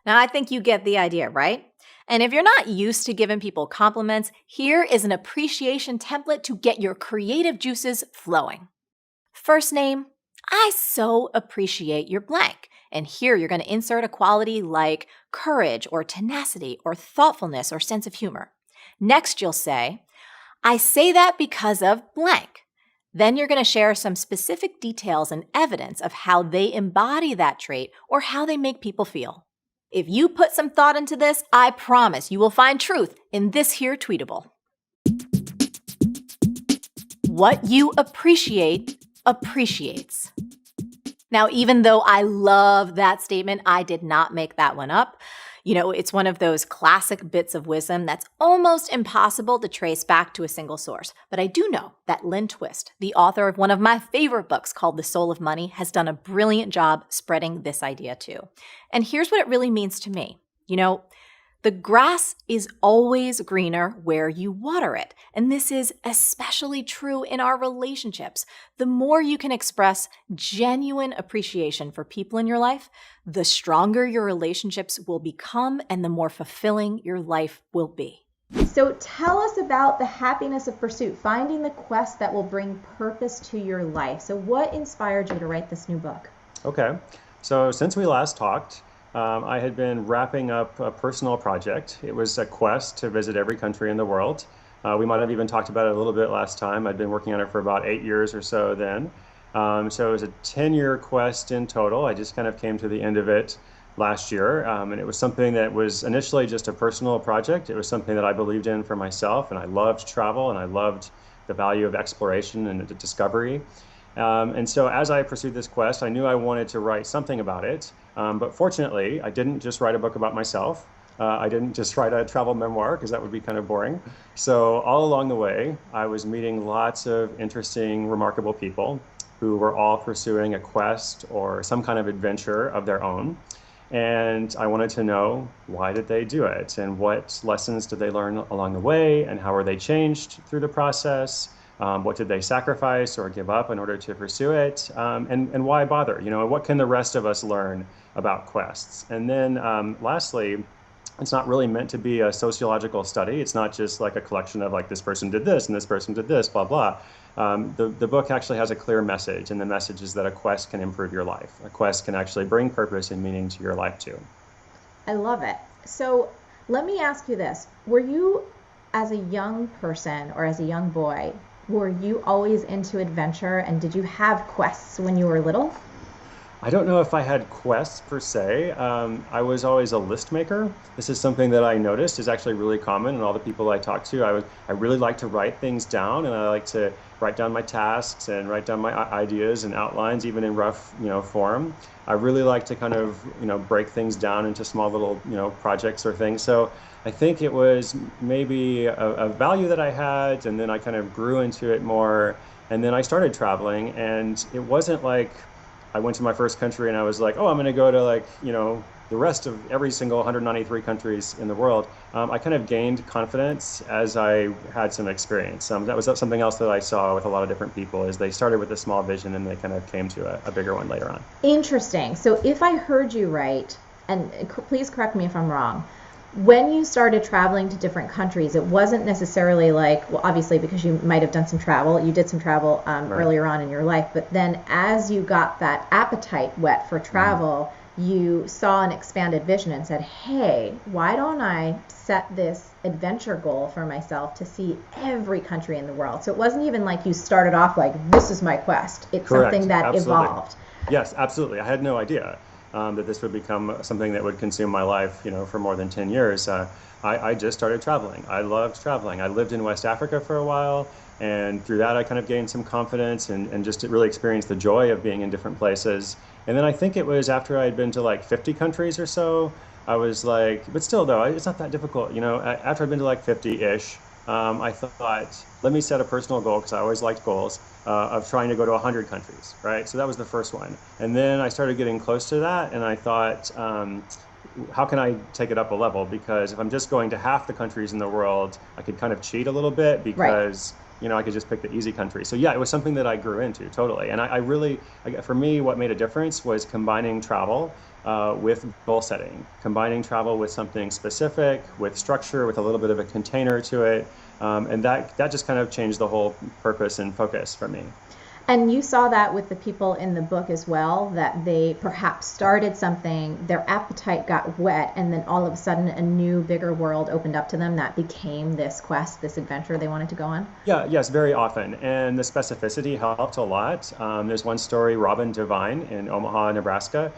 Now, I think you get the idea, right? And if you're not used to giving people compliments, here is an appreciation template to get your creative juices flowing. First name, I so appreciate your blank. And here you're going to insert a quality like courage or tenacity or thoughtfulness or sense of humor. Next, you'll say, I say that because of blank. Then you're going to share some specific details and evidence of how they embody that trait or how they make people feel. If you put some thought into this, I promise you will find truth in this here tweetable. What you appreciate appreciates. Now, even though I love that statement, I did not make that one up. You know, it's one of those classic bits of wisdom that's almost impossible to trace back to a single source. But I do know that Lynn Twist, the author of one of my favorite books called The Soul of Money, has done a brilliant job spreading this idea too. And here's what it really means to me. You know, the grass is always greener where you water it. And this is especially true in our relationships. The more you can express genuine appreciation for people in your life, the stronger your relationships will become and the more fulfilling your life will be. So tell us about the happiness of pursuit, finding the quest that will bring purpose to your life. So what inspired you to write this new book? Okay, so since we last talked, I had been wrapping up a personal project. It was a quest to visit every country in the world. We might have even talked about it a little bit last time. I'd been working on it for about 8 years or so then. So it was a 10-year quest in total. I just kind of came to the end of it last year. And it was something that was initially just a personal project. It was something that I believed in for myself, and I loved travel, and I loved the value of exploration and discovery. And so as I pursued this quest, I knew I wanted to write something about it. But fortunately, I didn't just write a book about myself. I didn't just write a travel memoir, because that would be kind of boring. So all along the way, I was meeting lots of interesting, remarkable people who were all pursuing a quest or some kind of adventure of their own. And I wanted to know, why did they do it? And what lessons did they learn along the way? And how were they changed through the process? What did they sacrifice or give up in order to pursue it? And why bother? What can the rest of us learn about quests? And then lastly, it's not really meant to be a sociological study. It's not just like a collection of like this person did this and this person did this, blah, blah. The book actually has a clear message, and the message is that a quest can improve your life. A quest can actually bring purpose and meaning to your life too. I love it. So let me ask you this. Were you, as a young person or as a young boy, were you always into adventure, and did you have quests when you were little? I don't know if I had quests per se. I was always a list maker. This is something that I noticed is actually really common in all the people I talk to. I really like to write things down, and I like to write down my tasks and write down my ideas and outlines, even in rough, form. I really like to kind of, break things down into small little, projects or things. So I think it was maybe a value that I had, and then I kind of grew into it more. And then I started traveling, and it wasn't like I went to my first country and I was like, oh, I'm going to go to like, the rest of every single 193 countries in the world. I kind of gained confidence as I had some experience. That was something else that I saw with a lot of different people, is they started with a small vision and they kind of came to a bigger one later on. Interesting. So if I heard you right, and please correct me if I'm wrong, when you started traveling to different countries, it wasn't necessarily like, well, obviously because you might have done some travel, you did some travel earlier on in your life, but then as you got that appetite whet for travel, you saw an expanded vision and said, hey, why don't I set this adventure goal for myself to see every country in the world? So it wasn't even like you started off like, this is my quest. It's Correct. Something that Absolutely. evolved. Yes, absolutely. I had no idea that this would become something that would consume my life, for more than 10 years. I just started traveling. I loved traveling. I lived in West Africa for a while, and through that I kind of gained some confidence and just really experienced the joy of being in different places. And then I think it was after I'd been to like 50 countries or so, I was like, but still though, it's not that difficult. After I'd been to like 50-ish, I thought, let me set a personal goal, because I always liked goals, of trying to go to 100 countries, right? So that was the first one. And then I started getting close to that, and I thought, how can I take it up a level? Because if I'm just going to half the countries in the world, I could kind of cheat a little bit, because I could just pick the easy country. So yeah, it was something that I grew into totally. And I really, for me, what made a difference was combining travel with goal setting, combining travel with something specific, with structure, with a little bit of a container to it. And that just kind of changed the whole purpose and focus for me. And you saw that with the people in the book as well, that they perhaps started something, their appetite got whet, and then all of a sudden a new, bigger world opened up to them that became this quest, this adventure they wanted to go on? Yeah, yes, very often. And the specificity helped a lot. There's one story, Robin Devine in Omaha, Nebraska.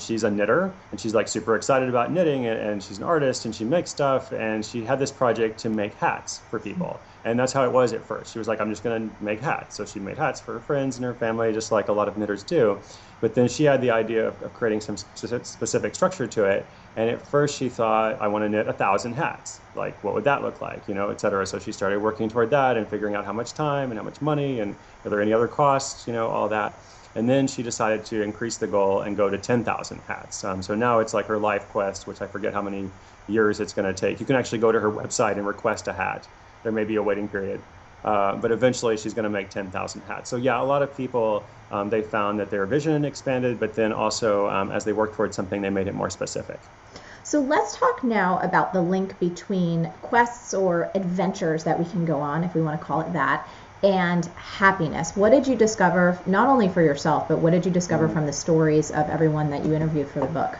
She's a knitter, and she's like super excited about knitting, and she's an artist, and she makes stuff, and she had this project to make hats for people. And that's how it was at first. She was like, I'm just going to make hats. So she made hats for her friends and her family, just like a lot of knitters do. But then she had the idea of creating some specific structure to it. And at first she thought, I want to knit 1,000 hats. Like, what would that look like, et cetera. So she started working toward that and figuring out how much time and how much money and are there any other costs, all that. And then she decided to increase the goal and go to 10,000 hats. So now it's like her life quest, which I forget how many years it's going to take. You can actually go to her website and request a hat. There may be a waiting period, but eventually she's going to make 10,000 hats. So yeah, a lot of people, they found that their vision expanded, but then also as they worked towards something, they made it more specific. So let's talk now about the link between quests or adventures that we can go on, if we want to call it that, and happiness. What did you discover, not only for yourself, but what did you discover from the stories of everyone that you interviewed for the book?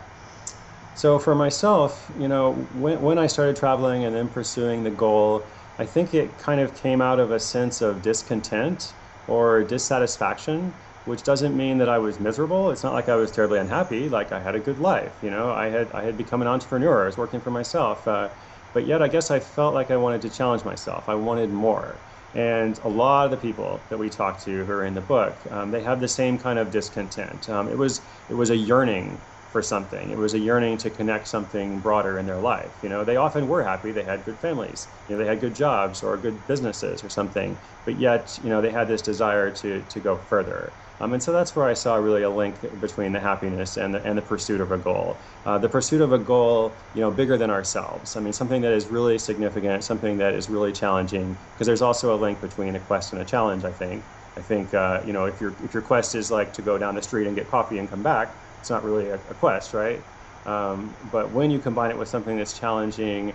So for myself, when I started traveling and then pursuing the goal, I think it kind of came out of a sense of discontent or dissatisfaction, which doesn't mean that I was miserable. It's not like I was terribly unhappy. Like, I had a good life. I had become an entrepreneur. I was working for myself. But yet I guess I felt like I wanted to challenge myself. I wanted more. And a lot of the people that we talked to who are in the book, they have the same kind of discontent. It was a yearning for something. It was a yearning to connect something broader in their life. They often were happy. They had good families. They had good jobs or good businesses or something. But yet, they had this desire to go further. And so that's where I saw really a link between the happiness and the pursuit of a goal. The pursuit of a goal, bigger than ourselves. I mean, something that is really significant, something that is really challenging, because there's also a link between a quest and a challenge, I think. If your quest is like to go down the street and get coffee and come back, it's not really a quest, right? But when you combine it with something that's challenging,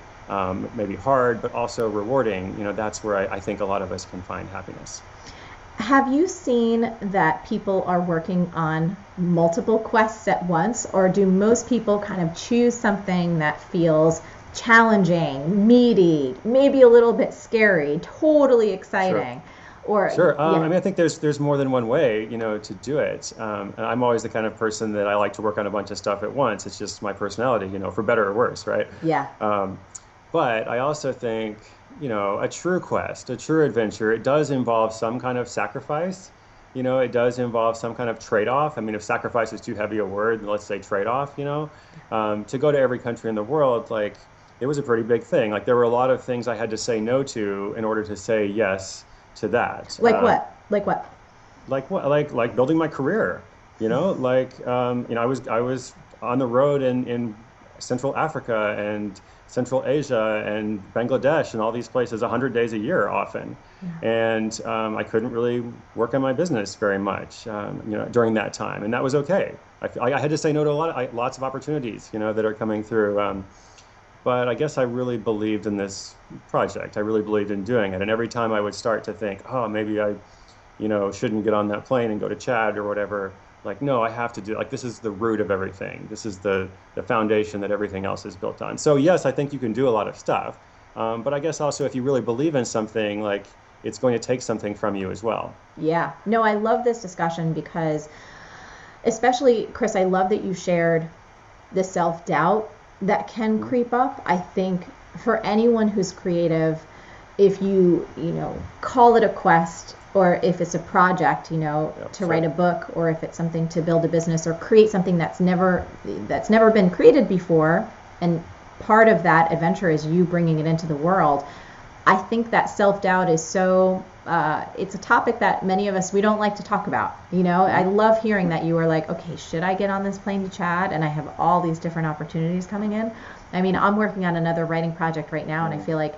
maybe hard, but also rewarding, that's where I think a lot of us can find happiness. Have you seen that people are working on multiple quests at once, or do most people kind of choose something that feels challenging, meaty, maybe a little bit scary, totally exciting? Sure. I mean, I think there's more than one way, to do it. And I'm always the kind of person that I like to work on a bunch of stuff at once. It's just my personality, for better or worse, right? Yeah. But I also think, a true quest, a true adventure, it does involve some kind of sacrifice. It does involve some kind of trade-off. I mean, if sacrifice is too heavy a word, let's say trade-off, to go to every country in the world, like, it was a pretty big thing. Like, there were a lot of things I had to say no to in order to say yes to that. Like what? Like what? Like what? Like building my career. I was on the road in Central Africa and Central Asia and Bangladesh and all these places 100 days a year often. Yeah. And I couldn't really work on my business very much, during that time. And that was okay. I had to say no to lots of opportunities, that are coming through. But I guess I really believed in this project. I really believed in doing it. And every time I would start to think, oh, maybe I, shouldn't get on that plane and go to Chad or whatever, like, no, I have to do, like, this is the root of everything. This is the foundation that everything else is built on. So yes, I think you can do a lot of stuff. But I guess also if you really believe in something, like, it's going to take something from you as well. Yeah. No, I love this discussion because, especially, Chris, I love that you shared the self-doubt that can creep up. I think for anyone who's creative, if you call it a quest, or if it's a project, to write a book, or if it's something to build a business or create something that's never been created before, and part of that adventure is you bringing it into the world. I think that self-doubt is so, it's a topic that many of us, we don't like to talk about. I love hearing that you were like, okay, should I get on this plane to Chad? And I have all these different opportunities coming in. I mean, I'm working on another writing project right now, and I feel like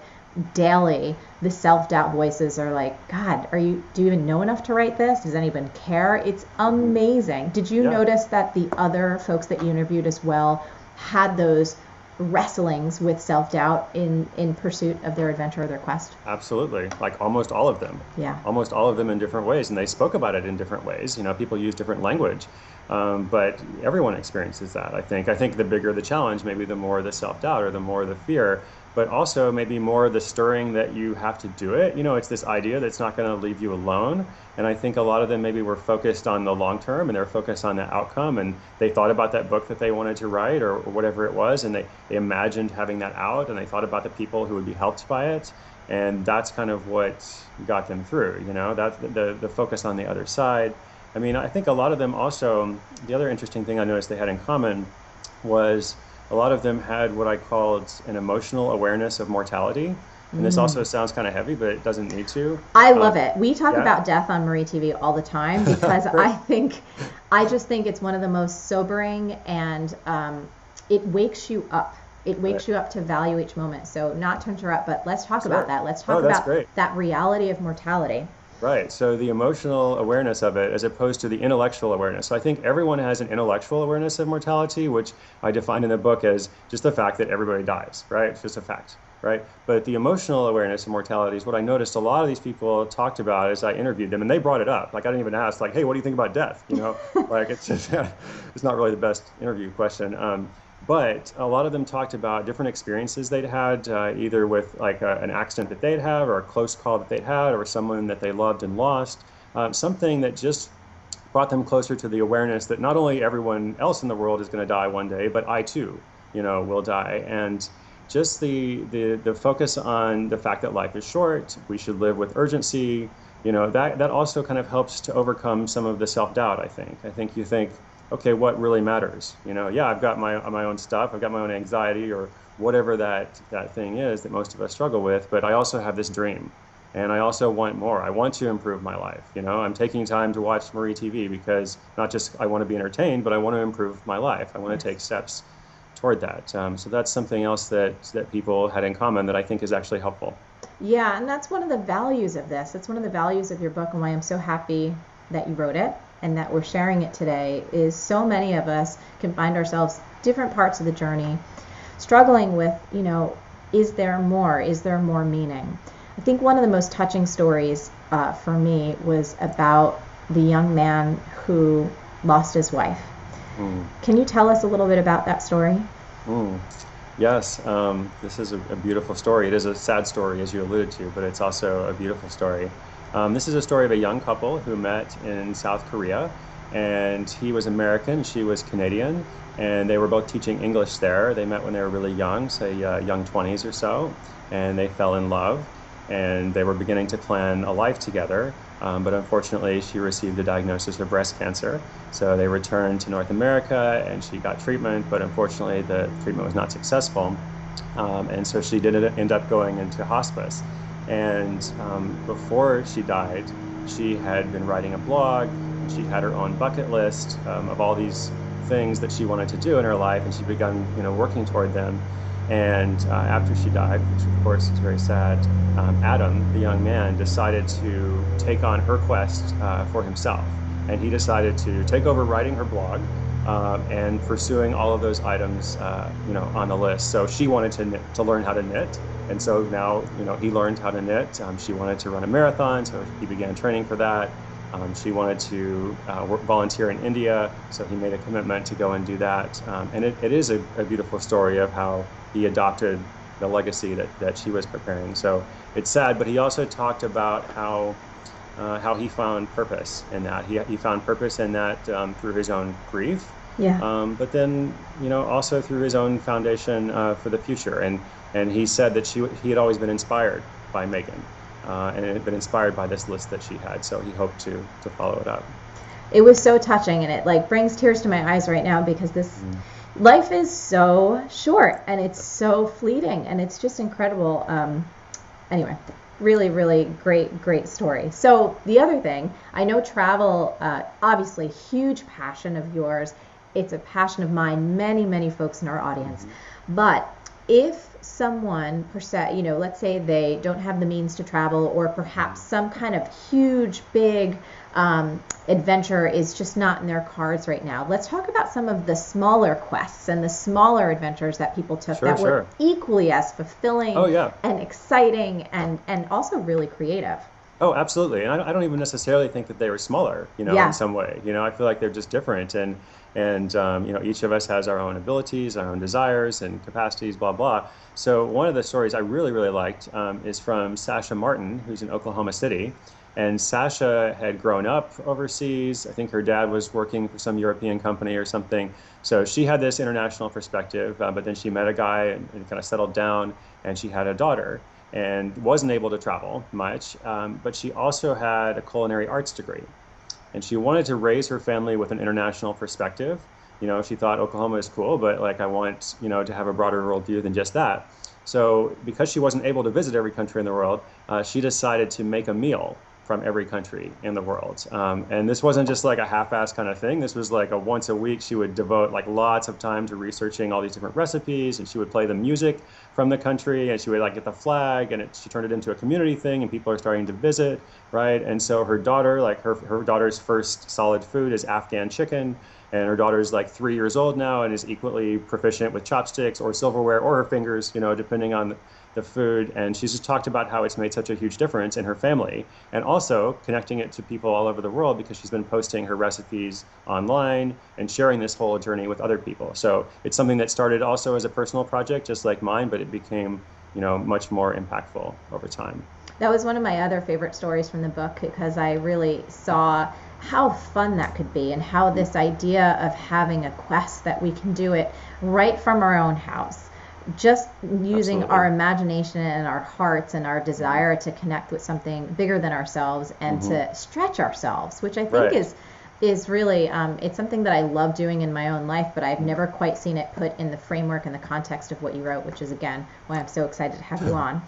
daily the self-doubt voices are like, God, do you even know enough to write this? Does anyone care? It's amazing. Did you notice that the other folks that you interviewed as well had those wrestlings with self-doubt in pursuit of their adventure or their quest? Absolutely. Like almost all of them. Yeah. Almost all of them in different ways. And they spoke about it in different ways. People use different language. But everyone experiences that, I think. I think the bigger the challenge, maybe the more the self-doubt or the more the fear, but also maybe more the stirring that you have to do it. It's this idea that's not going to leave you alone. And I think a lot of them maybe were focused on the long term, and they're focused on the outcome, and they thought about that book that they wanted to write or whatever it was, and they imagined having that out, and they thought about the people who would be helped by it. And that's kind of what got them through, that's the focus on the other side. I mean, I think a lot of them also, the other interesting thing I noticed they had in common was a lot of them had what I called an emotional awareness of mortality. And this also sounds kind of heavy, but it doesn't need to. I love it. We talk about death on Marie TV all the time because I just think it's one of the most sobering, and it wakes you up. It wakes you up to value each moment. So not to interrupt, but let's talk about that. Let's talk about that reality of mortality. Right. So the emotional awareness of it as opposed to the intellectual awareness. So I think everyone has an intellectual awareness of mortality, which I define in the book as just the fact that everybody dies, right? It's just a fact, right? But the emotional awareness of mortality is what I noticed a lot of these people talked about as I interviewed them, and they brought it up. Like, I didn't even ask, like, hey, what do you think about death? Like, it's just, it's not really the best interview question. But a lot of them talked about different experiences they'd had, either with like an accident that they'd had, or a close call that they'd had, or someone that they loved and lost, something that just brought them closer to the awareness that not only everyone else in the world is going to die one day, but I too, will die. And just the focus on the fact that life is short, we should live with urgency, that also kind of helps to overcome some of the self-doubt, I think. I think you think, okay, what really matters? I've got my own stuff, I've got my own anxiety or whatever that thing is that most of us struggle with, but I also have this dream, And I also want more. I want to improve my life. I'm taking time to watch Marie TV because not just I want to be entertained, but I want to improve my life. I want to take steps toward that. So that's something else that people had in common that I think is actually helpful. Yeah, and that's one of the values of this. It's one of the values of your book, and why I'm so happy that you wrote it and that we're sharing it today is so many of us can find ourselves different parts of the journey struggling with, is there more? Is there more meaning? I think one of the most touching stories for me was about the young man who lost his wife. Can you tell us a little bit about that story? Yes, this is a beautiful story. It is a sad story, as you alluded to, but it's also a beautiful story. This is a story of a young couple who met in South Korea, and he was American, she was Canadian, and they were both teaching English there. They met when they were really young, say young 20s or so, and they fell in love, and they were beginning to plan a life together. But unfortunately, she received a diagnosis of breast cancer. So they returned to North America and she got treatment, but unfortunately the treatment was not successful. And so she did end up going into hospice. And before she died, she had been writing a blog. She had her own bucket list of all these things that she wanted to do in her life, and she began, working toward them. And after she died, which of course is very sad, Adam, the young man, decided to take on her quest for himself. And he decided to take over writing her blog and pursuing all of those items, on the list. So she wanted to learn how to knit. And so now, he learned how to knit. She wanted to run a marathon, so he began training for that. She wanted to volunteer in India, so he made a commitment to go and do that. And it is a beautiful story of how he adopted the legacy that she was preparing. So it's sad, but he also talked about how he found purpose in that. He found purpose in that through his own grief. Yeah. But then, also through his own foundation for the future. And he said that he had always been inspired by Megan. And had been inspired by this list that she had, so he hoped to follow it up. It was so touching, and it brings tears to my eyes right now because this life is so short and it's so fleeting, and it's just incredible. Anyway, really, really great story. So the other thing, I know travel, obviously huge passion of yours. It's a passion of mine, many folks in our audience. But if someone, let's say they don't have the means to travel, or perhaps some kind of huge, big adventure is just not in their cards right now. Let's talk about some of the smaller quests and the smaller adventures that people took were equally as fulfilling and exciting and also really creative. Oh, absolutely. And I don't even necessarily think that they were smaller, in some way. I feel like they're just different. And each of us has our own abilities, our own desires and capacities, blah, blah. So one of the stories I really, really liked is from Sasha Martin, who's in Oklahoma City. And Sasha had grown up overseas. I think her dad was working for some European company or something. So she had this international perspective, but then she met a guy and kind of settled down, and she had a daughter and wasn't able to travel much. But she also had a culinary arts degree. And she wanted to raise her family with an international perspective. She thought Oklahoma is cool, but I want, to have a broader worldview than just that. So because she wasn't able to visit every country in the world, she decided to make a meal from every country in the world. And this wasn't just a half-assed kind of thing. This was a once a week, she would devote lots of time to researching all these different recipes, and she would play the music from the country, and she would get the flag, and she turned it into a community thing, and people are starting to visit, right? And so her daughter, her daughter's first solid food is Afghan chicken, and her daughter's 3 years old now and is equally proficient with chopsticks or silverware or her fingers, depending on the food. And she's just talked about how it's made such a huge difference in her family, and also connecting it to people all over the world because she's been posting her recipes online and sharing this whole journey with other people. So it's something that started also as a personal project, just like mine, but it became, much more impactful over time. That was one of my other favorite stories from the book because I really saw how fun that could be and how this idea of having a quest that we can do it right from our own house, just using our imagination and our hearts and our desire to connect with something bigger than ourselves and to stretch ourselves, which I think is really, it's something that I love doing in my own life, but I've never quite seen it put in the framework and the context of what you wrote, which is, again, why I'm so excited to have you on.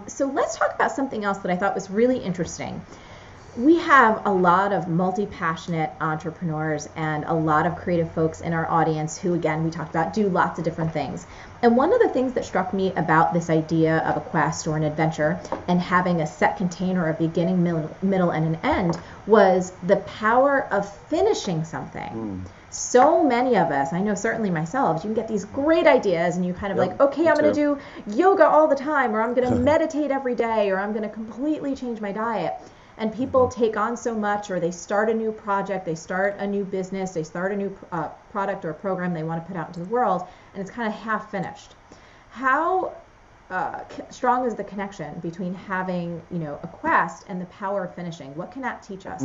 So let's talk about something else that I thought was really interesting. We have a lot of multi-passionate entrepreneurs and a lot of creative folks in our audience who, again, we talked about, do lots of different things. And one of the things that struck me about this idea of a quest or an adventure and having a set container, a beginning, middle, and an end, was the power of finishing something. So many of us, I know certainly myself, you can get these great ideas and you kind of like, okay, I'm going to do yoga all the time, or I'm going to meditate every day, or I'm going to completely change my diet. And people take on so much, or they start a new project, they start a new business, they start a new product or program they want to put out into the world, and it's kind of half finished. How strong is the connection between having, a quest and the power of finishing? What can that teach us?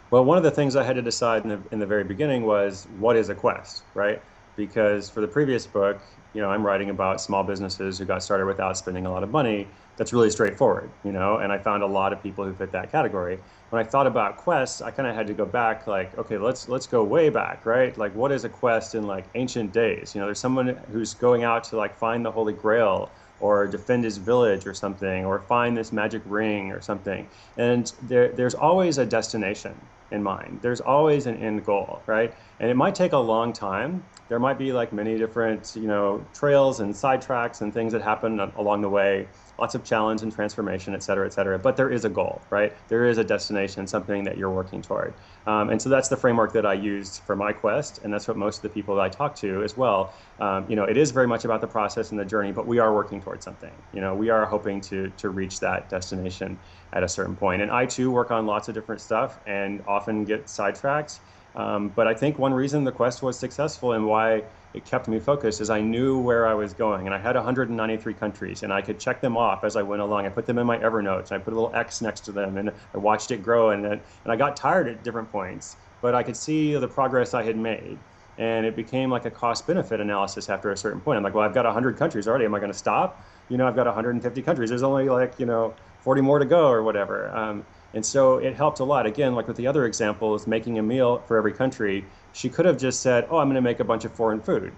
Well, one of the things I had to decide in the very beginning was, what is a quest, right? Because for the previous book, I'm writing about small businesses who got started without spending a lot of money. That's really straightforward, and I found a lot of people who fit that category. When I thought about quests, I kind of had to go back, like, okay, let's go way back, right? Like, what is a quest in like ancient days? There's someone who's going out to like find the Holy Grail, or defend his village or something, or find this magic ring or something. And there's always a destination in mind. There's always an end goal, right? And it might take a long time. There might be like many different, trails and sidetracks and things that happen along the way, lots of challenge and transformation, et cetera, but there is a goal, right? There is a destination, something that you're working toward. And so that's the framework that I used for my quest, and that's what most of the people that I talk to as well. It is very much about the process and the journey, but we are working towards something. We are hoping to reach that destination at a certain point. And I too work on lots of different stuff and often get sidetracked. But I think one reason the quest was successful and why it kept me focused is I knew where I was going, and I had 193 countries, and I could check them off as I went along. I put them in my Evernote, and I put a little X next to them, and I watched it grow, and I got tired at different points, but I could see the progress I had made, and it became like a cost-benefit analysis after a certain point. I'm like, well, I've got 100 countries already. Am I going to stop? I've got 150 countries. There's only like 40 more to go or whatever. And so it helped a lot. Again, like with the other examples, making a meal for every country, she could have just said, oh, I'm going to make a bunch of foreign food,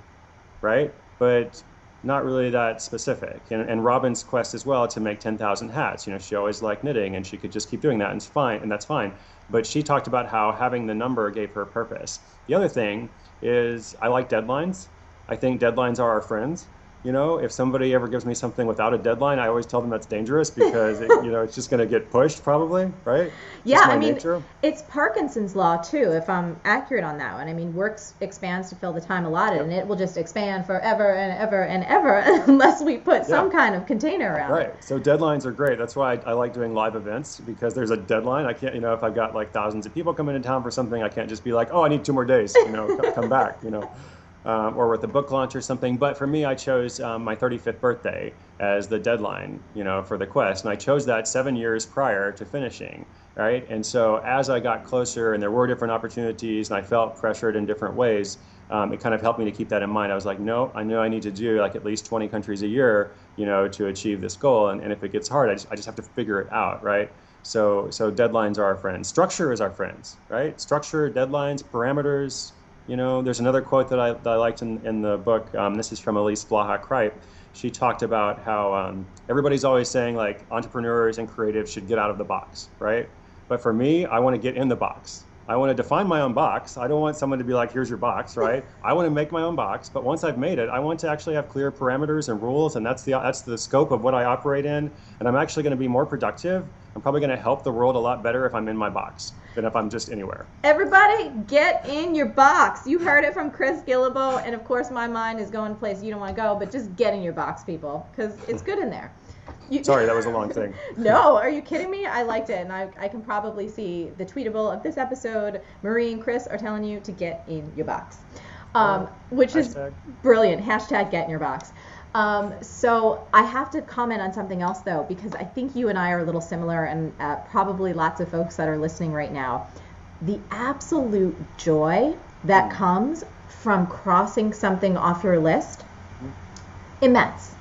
right? But not really that specific. And Robin's quest as well to make 10,000 hats. She always liked knitting, and she could just keep doing that, and it's fine, and that's fine. But she talked about how having the number gave her purpose. The other thing is I like deadlines. I think deadlines are our friends. If somebody ever gives me something without a deadline, I always tell them that's dangerous because it's just going to get pushed probably, right? Yeah, I mean, nature. It's Parkinson's law too, if I'm accurate on that one. I mean, work expands to fill the time allotted, and it will just expand forever and ever and ever unless we put some kind of container around it. Right. So deadlines are great. That's why I like doing live events, because there's a deadline. I can't, if I've got like thousands of people coming in town for something, I can't just be like, oh, I need 2 more days, come back, or with a book launch or something. But for me, I chose my 35th birthday as the deadline, for the quest. And I chose that 7 years prior to finishing, right? And so as I got closer and there were different opportunities and I felt pressured in different ways, it kind of helped me to keep that in mind. I was like, no, I know I need to do like at least 20 countries a year, to achieve this goal. And if it gets hard, I just have to figure it out, right? So deadlines are our friends. Structure is our friends, right? Structure, deadlines, parameters. There's another quote that I liked in the book. This is from Elise Blaha-Kripe. She talked about how everybody's always saying like entrepreneurs and creatives should get out of the box, right? But for me, I want to get in the box. I want to define my own box. I don't want someone to be like, here's your box, right? I want to make my own box, but once I've made it, I want to actually have clear parameters and rules, and that's the scope of what I operate in, and I'm actually going to be more productive. I'm probably going to help the world a lot better if I'm in my box than if I'm just anywhere. Everybody, get in your box. You heard it from Chris Guillebeau, and of course my mind is going to places you don't want to go, but just get in your box, people, because it's good in there. Sorry, that was a long thing. No, are you kidding me? I liked it, and I can probably see the tweetable of this episode. Marie and Chris are telling you to get in your box, which is brilliant. Hashtag get in your box. So I have to comment on something else, though, because I think you and I are a little similar, and probably lots of folks that are listening right now. The absolute joy that comes from crossing something off your list, immense.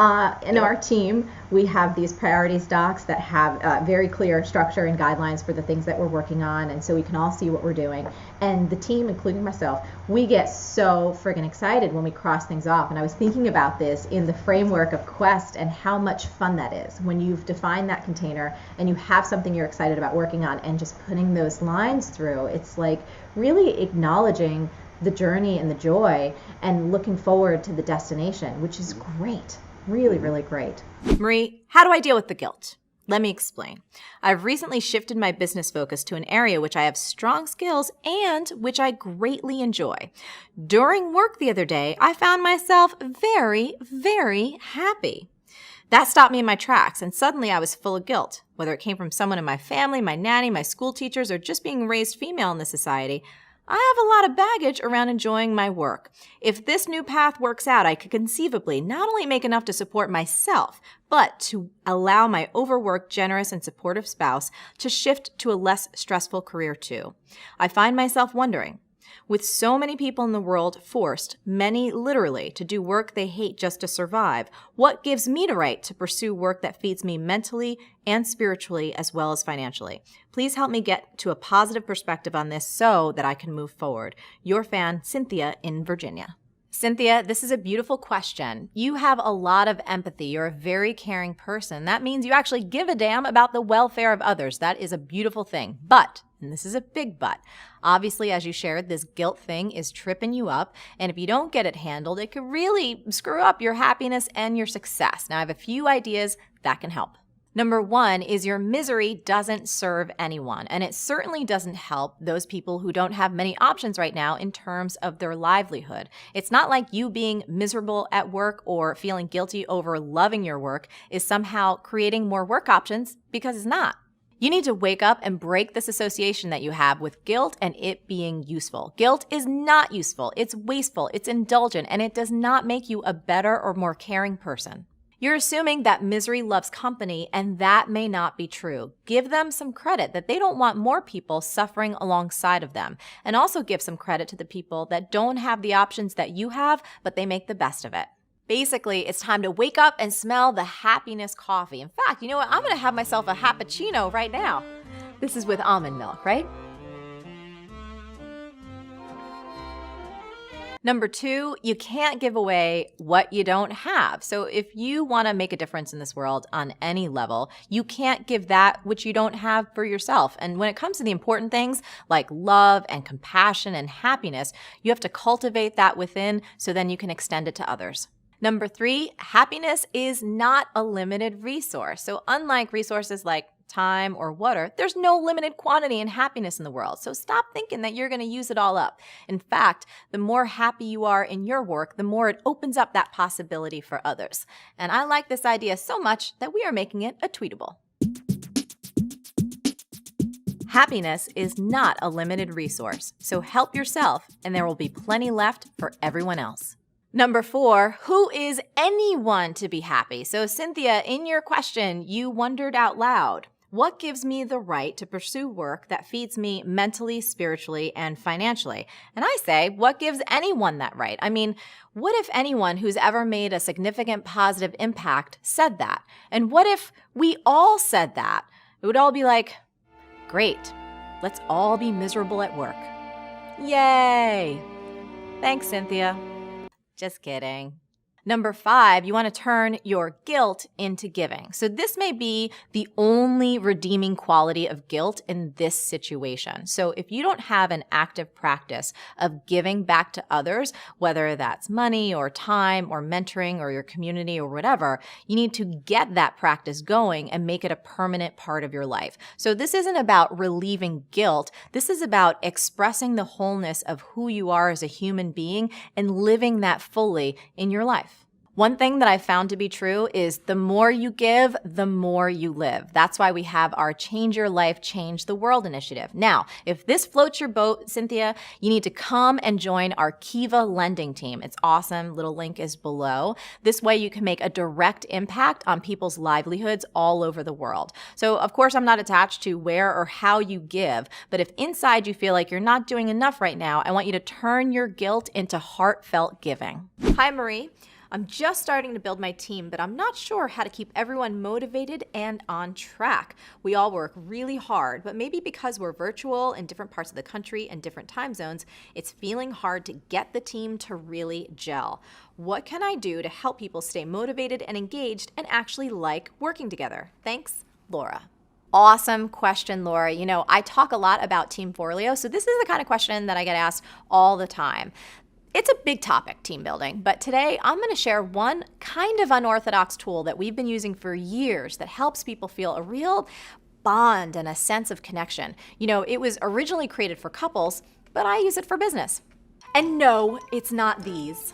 In our team, we have these priorities docs that have very clear structure and guidelines for the things that we're working on, and so we can all see what we're doing. And the team, including myself, we get so friggin' excited when we cross things off. And I was thinking about this in the framework of Quest and how much fun that is when you've defined that container and you have something you're excited about working on and just putting those lines through. It's like really acknowledging the journey and the joy and looking forward to the destination, which is great. Really, really great. Marie, how do I deal with the guilt? Let me explain. I've recently shifted my business focus to an area which I have strong skills and which I greatly enjoy. During work the other day, I found myself very, very happy. That stopped me in my tracks, and suddenly I was full of guilt. Whether it came from someone in my family, my nanny, my school teachers, or just being raised female in this society, I have a lot of baggage around enjoying my work. If this new path works out, I could conceivably not only make enough to support myself, but to allow my overworked, generous, and supportive spouse to shift to a less stressful career too. I find myself wondering, with so many people in the world forced, many literally, to do work they hate just to survive, what gives me the right to pursue work that feeds me mentally and spiritually as well as financially? Please help me get to a positive perspective on this so that I can move forward. Your fan, Cynthia in Virginia. Cynthia, this is a beautiful question. You have a lot of empathy. You're a very caring person. That means you actually give a damn about the welfare of others. That is a beautiful thing. But, and this is a big but, obviously, as you shared, this guilt thing is tripping you up. And if you don't get it handled, it could really screw up your happiness and your success. Now, I have a few ideas that can help. Number one is your misery doesn't serve anyone, and it certainly doesn't help those people who don't have many options right now in terms of their livelihood. It's not like you being miserable at work or feeling guilty over loving your work is somehow creating more work options, because it's not. You need to wake up and break this association that you have with guilt and it being useful. Guilt is not useful. It's wasteful. It's indulgent, and it does not make you a better or more caring person. You're assuming that misery loves company, and that may not be true. Give them some credit that they don't want more people suffering alongside of them. And also give some credit to the people that don't have the options that you have, but they make the best of it. Basically, it's time to wake up and smell the happiness coffee. In fact, you know what? I'm going to have myself a cappuccino right now. This is with almond milk, right? Number two, you can't give away what you don't have. So if you want to make a difference in this world on any level, you can't give that which you don't have for yourself. And when it comes to the important things like love and compassion and happiness, you have to cultivate that within so then you can extend it to others. Number three, happiness is not a limited resource. So unlike resources like time or water, there's no limited quantity in happiness in the world. So stop thinking that you're going to use it all up. In fact, the more happy you are in your work, the more it opens up that possibility for others. And I like this idea so much that we are making it a tweetable. Happiness is not a limited resource, so help yourself and there will be plenty left for everyone else. Number four, who is anyone to be happy? So Cynthia, in your question, you wondered out loud, what gives me the right to pursue work that feeds me mentally, spiritually, and financially? And I say, what gives anyone that right? I mean, what if anyone who's ever made a significant positive impact said that? And what if we all said that? It would all be like, great, let's all be miserable at work. Yay! Thanks, Cynthia. Just kidding. Number five, you want to turn your guilt into giving. So this may be the only redeeming quality of guilt in this situation. So if you don't have an active practice of giving back to others, whether that's money or time or mentoring or your community or whatever, you need to get that practice going and make it a permanent part of your life. So this isn't about relieving guilt. This is about expressing the wholeness of who you are as a human being and living that fully in your life. One thing that I found to be true is the more you give, the more you live. That's why we have our Change Your Life, Change the World initiative. Now, if this floats your boat, Cynthia, you need to come and join our Kiva lending team. It's awesome. Little link is below. This way you can make a direct impact on people's livelihoods all over the world. So, of course, I'm not attached to where or how you give, but if inside you feel like you're not doing enough right now, I want you to turn your guilt into heartfelt giving. Hi, Marie. I'm just starting to build my team, but I'm not sure how to keep everyone motivated and on track. We all work really hard, but maybe because we're virtual in different parts of the country and different time zones, it's feeling hard to get the team to really gel. What can I do to help people stay motivated and engaged and actually like working together? Thanks, Laura. Awesome question, Laura. You know, I talk a lot about Team Forleo, so this is the kind of question that I get asked all the time. It's a big topic, team building, but today I'm going to share one kind of unorthodox tool that we've been using for years that helps people feel a real bond and a sense of connection. You know, it was originally created for couples, but I use it for business. And no, it's not these.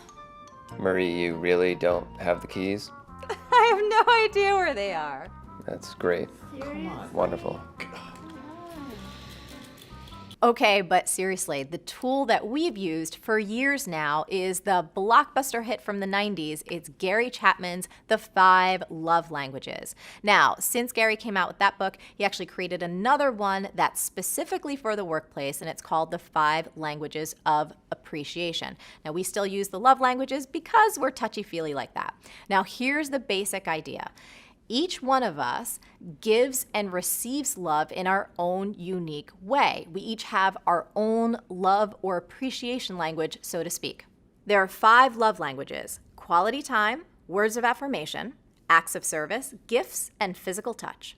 Marie, you really don't have the keys? I have no idea where they are. That's great. Wonderful. Okay, but seriously, the tool that we've used for years now is the blockbuster hit from the 90s. It's Gary Chapman's The 5 Love Languages. Now, since Gary came out with that book, he actually created another one that's specifically for the workplace, and it's called The 5 Languages of Appreciation. Now, we still use the love languages because we're touchy-feely like that. Now, here's the basic idea. Each one of us gives and receives love in our own unique way. We each have our own love or appreciation language, so to speak. There are 5 love languages: quality time, words of affirmation, acts of service, gifts, and physical touch.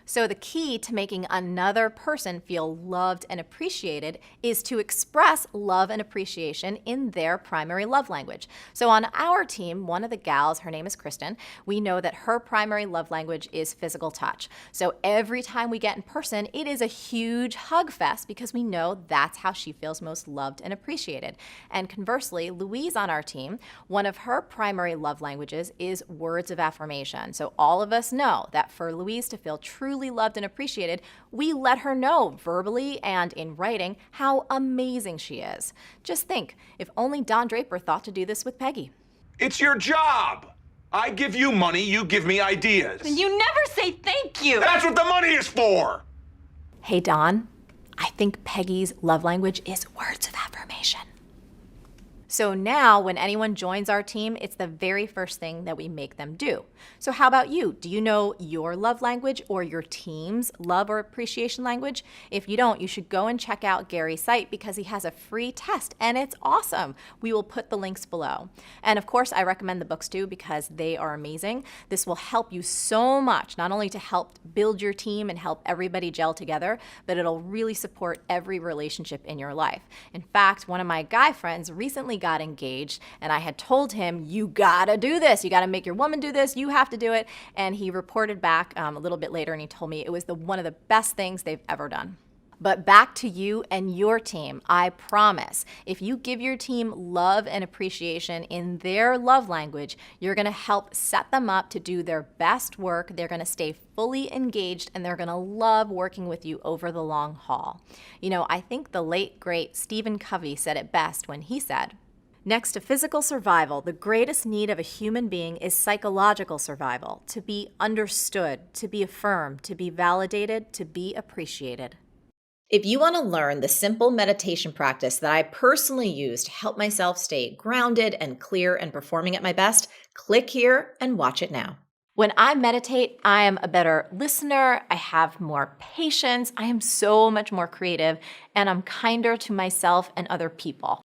So the key to making another person feel loved and appreciated is to express love and appreciation in their primary love language. So on our team, one of the gals, her name is Kristen, we know that her primary love language is physical touch. So every time we get in person, it is a huge hug fest because we know that's how she feels most loved and appreciated. And conversely, Louise on our team, one of her primary love languages is words of affirmation. So all of us know that for Louise to feel truly loved and appreciated, we let her know verbally and in writing how amazing she is. Just think, if only Don Draper thought to do this with Peggy. It's your job. I give you money, you give me ideas. And you never say thank you. That's what the money is for. Hey, Don, I think Peggy's love language is words of affirmation. So now when anyone joins our team, it's the very first thing that we make them do. So how about you? Do you know your love language or your team's love or appreciation language? If you don't, you should go and check out Gary's site because he has a free test and it's awesome. We will put the links below. And of course, I recommend the books too because they are amazing. This will help you so much, not only to help build your team and help everybody gel together, but it'll really support every relationship in your life. In fact, one of my guy friends recently got engaged and I had told him, you gotta do this. You gotta make your woman do this. You have to do it. And he reported back a little bit later and he told me it was one of the best things they've ever done. But back to you and your team. I promise, if you give your team love and appreciation in their love language, you're gonna help set them up to do their best work. They're gonna stay fully engaged and they're gonna love working with you over the long haul. You know, I think the late, great Stephen Covey said it best when he said, next to physical survival, the greatest need of a human being is psychological survival, to be understood, to be affirmed, to be validated, to be appreciated. If you want to learn the simple meditation practice that I personally use to help myself stay grounded and clear and performing at my best, click here and watch it now. When I meditate, I am a better listener, I have more patience, I am so much more creative, and I'm kinder to myself and other people.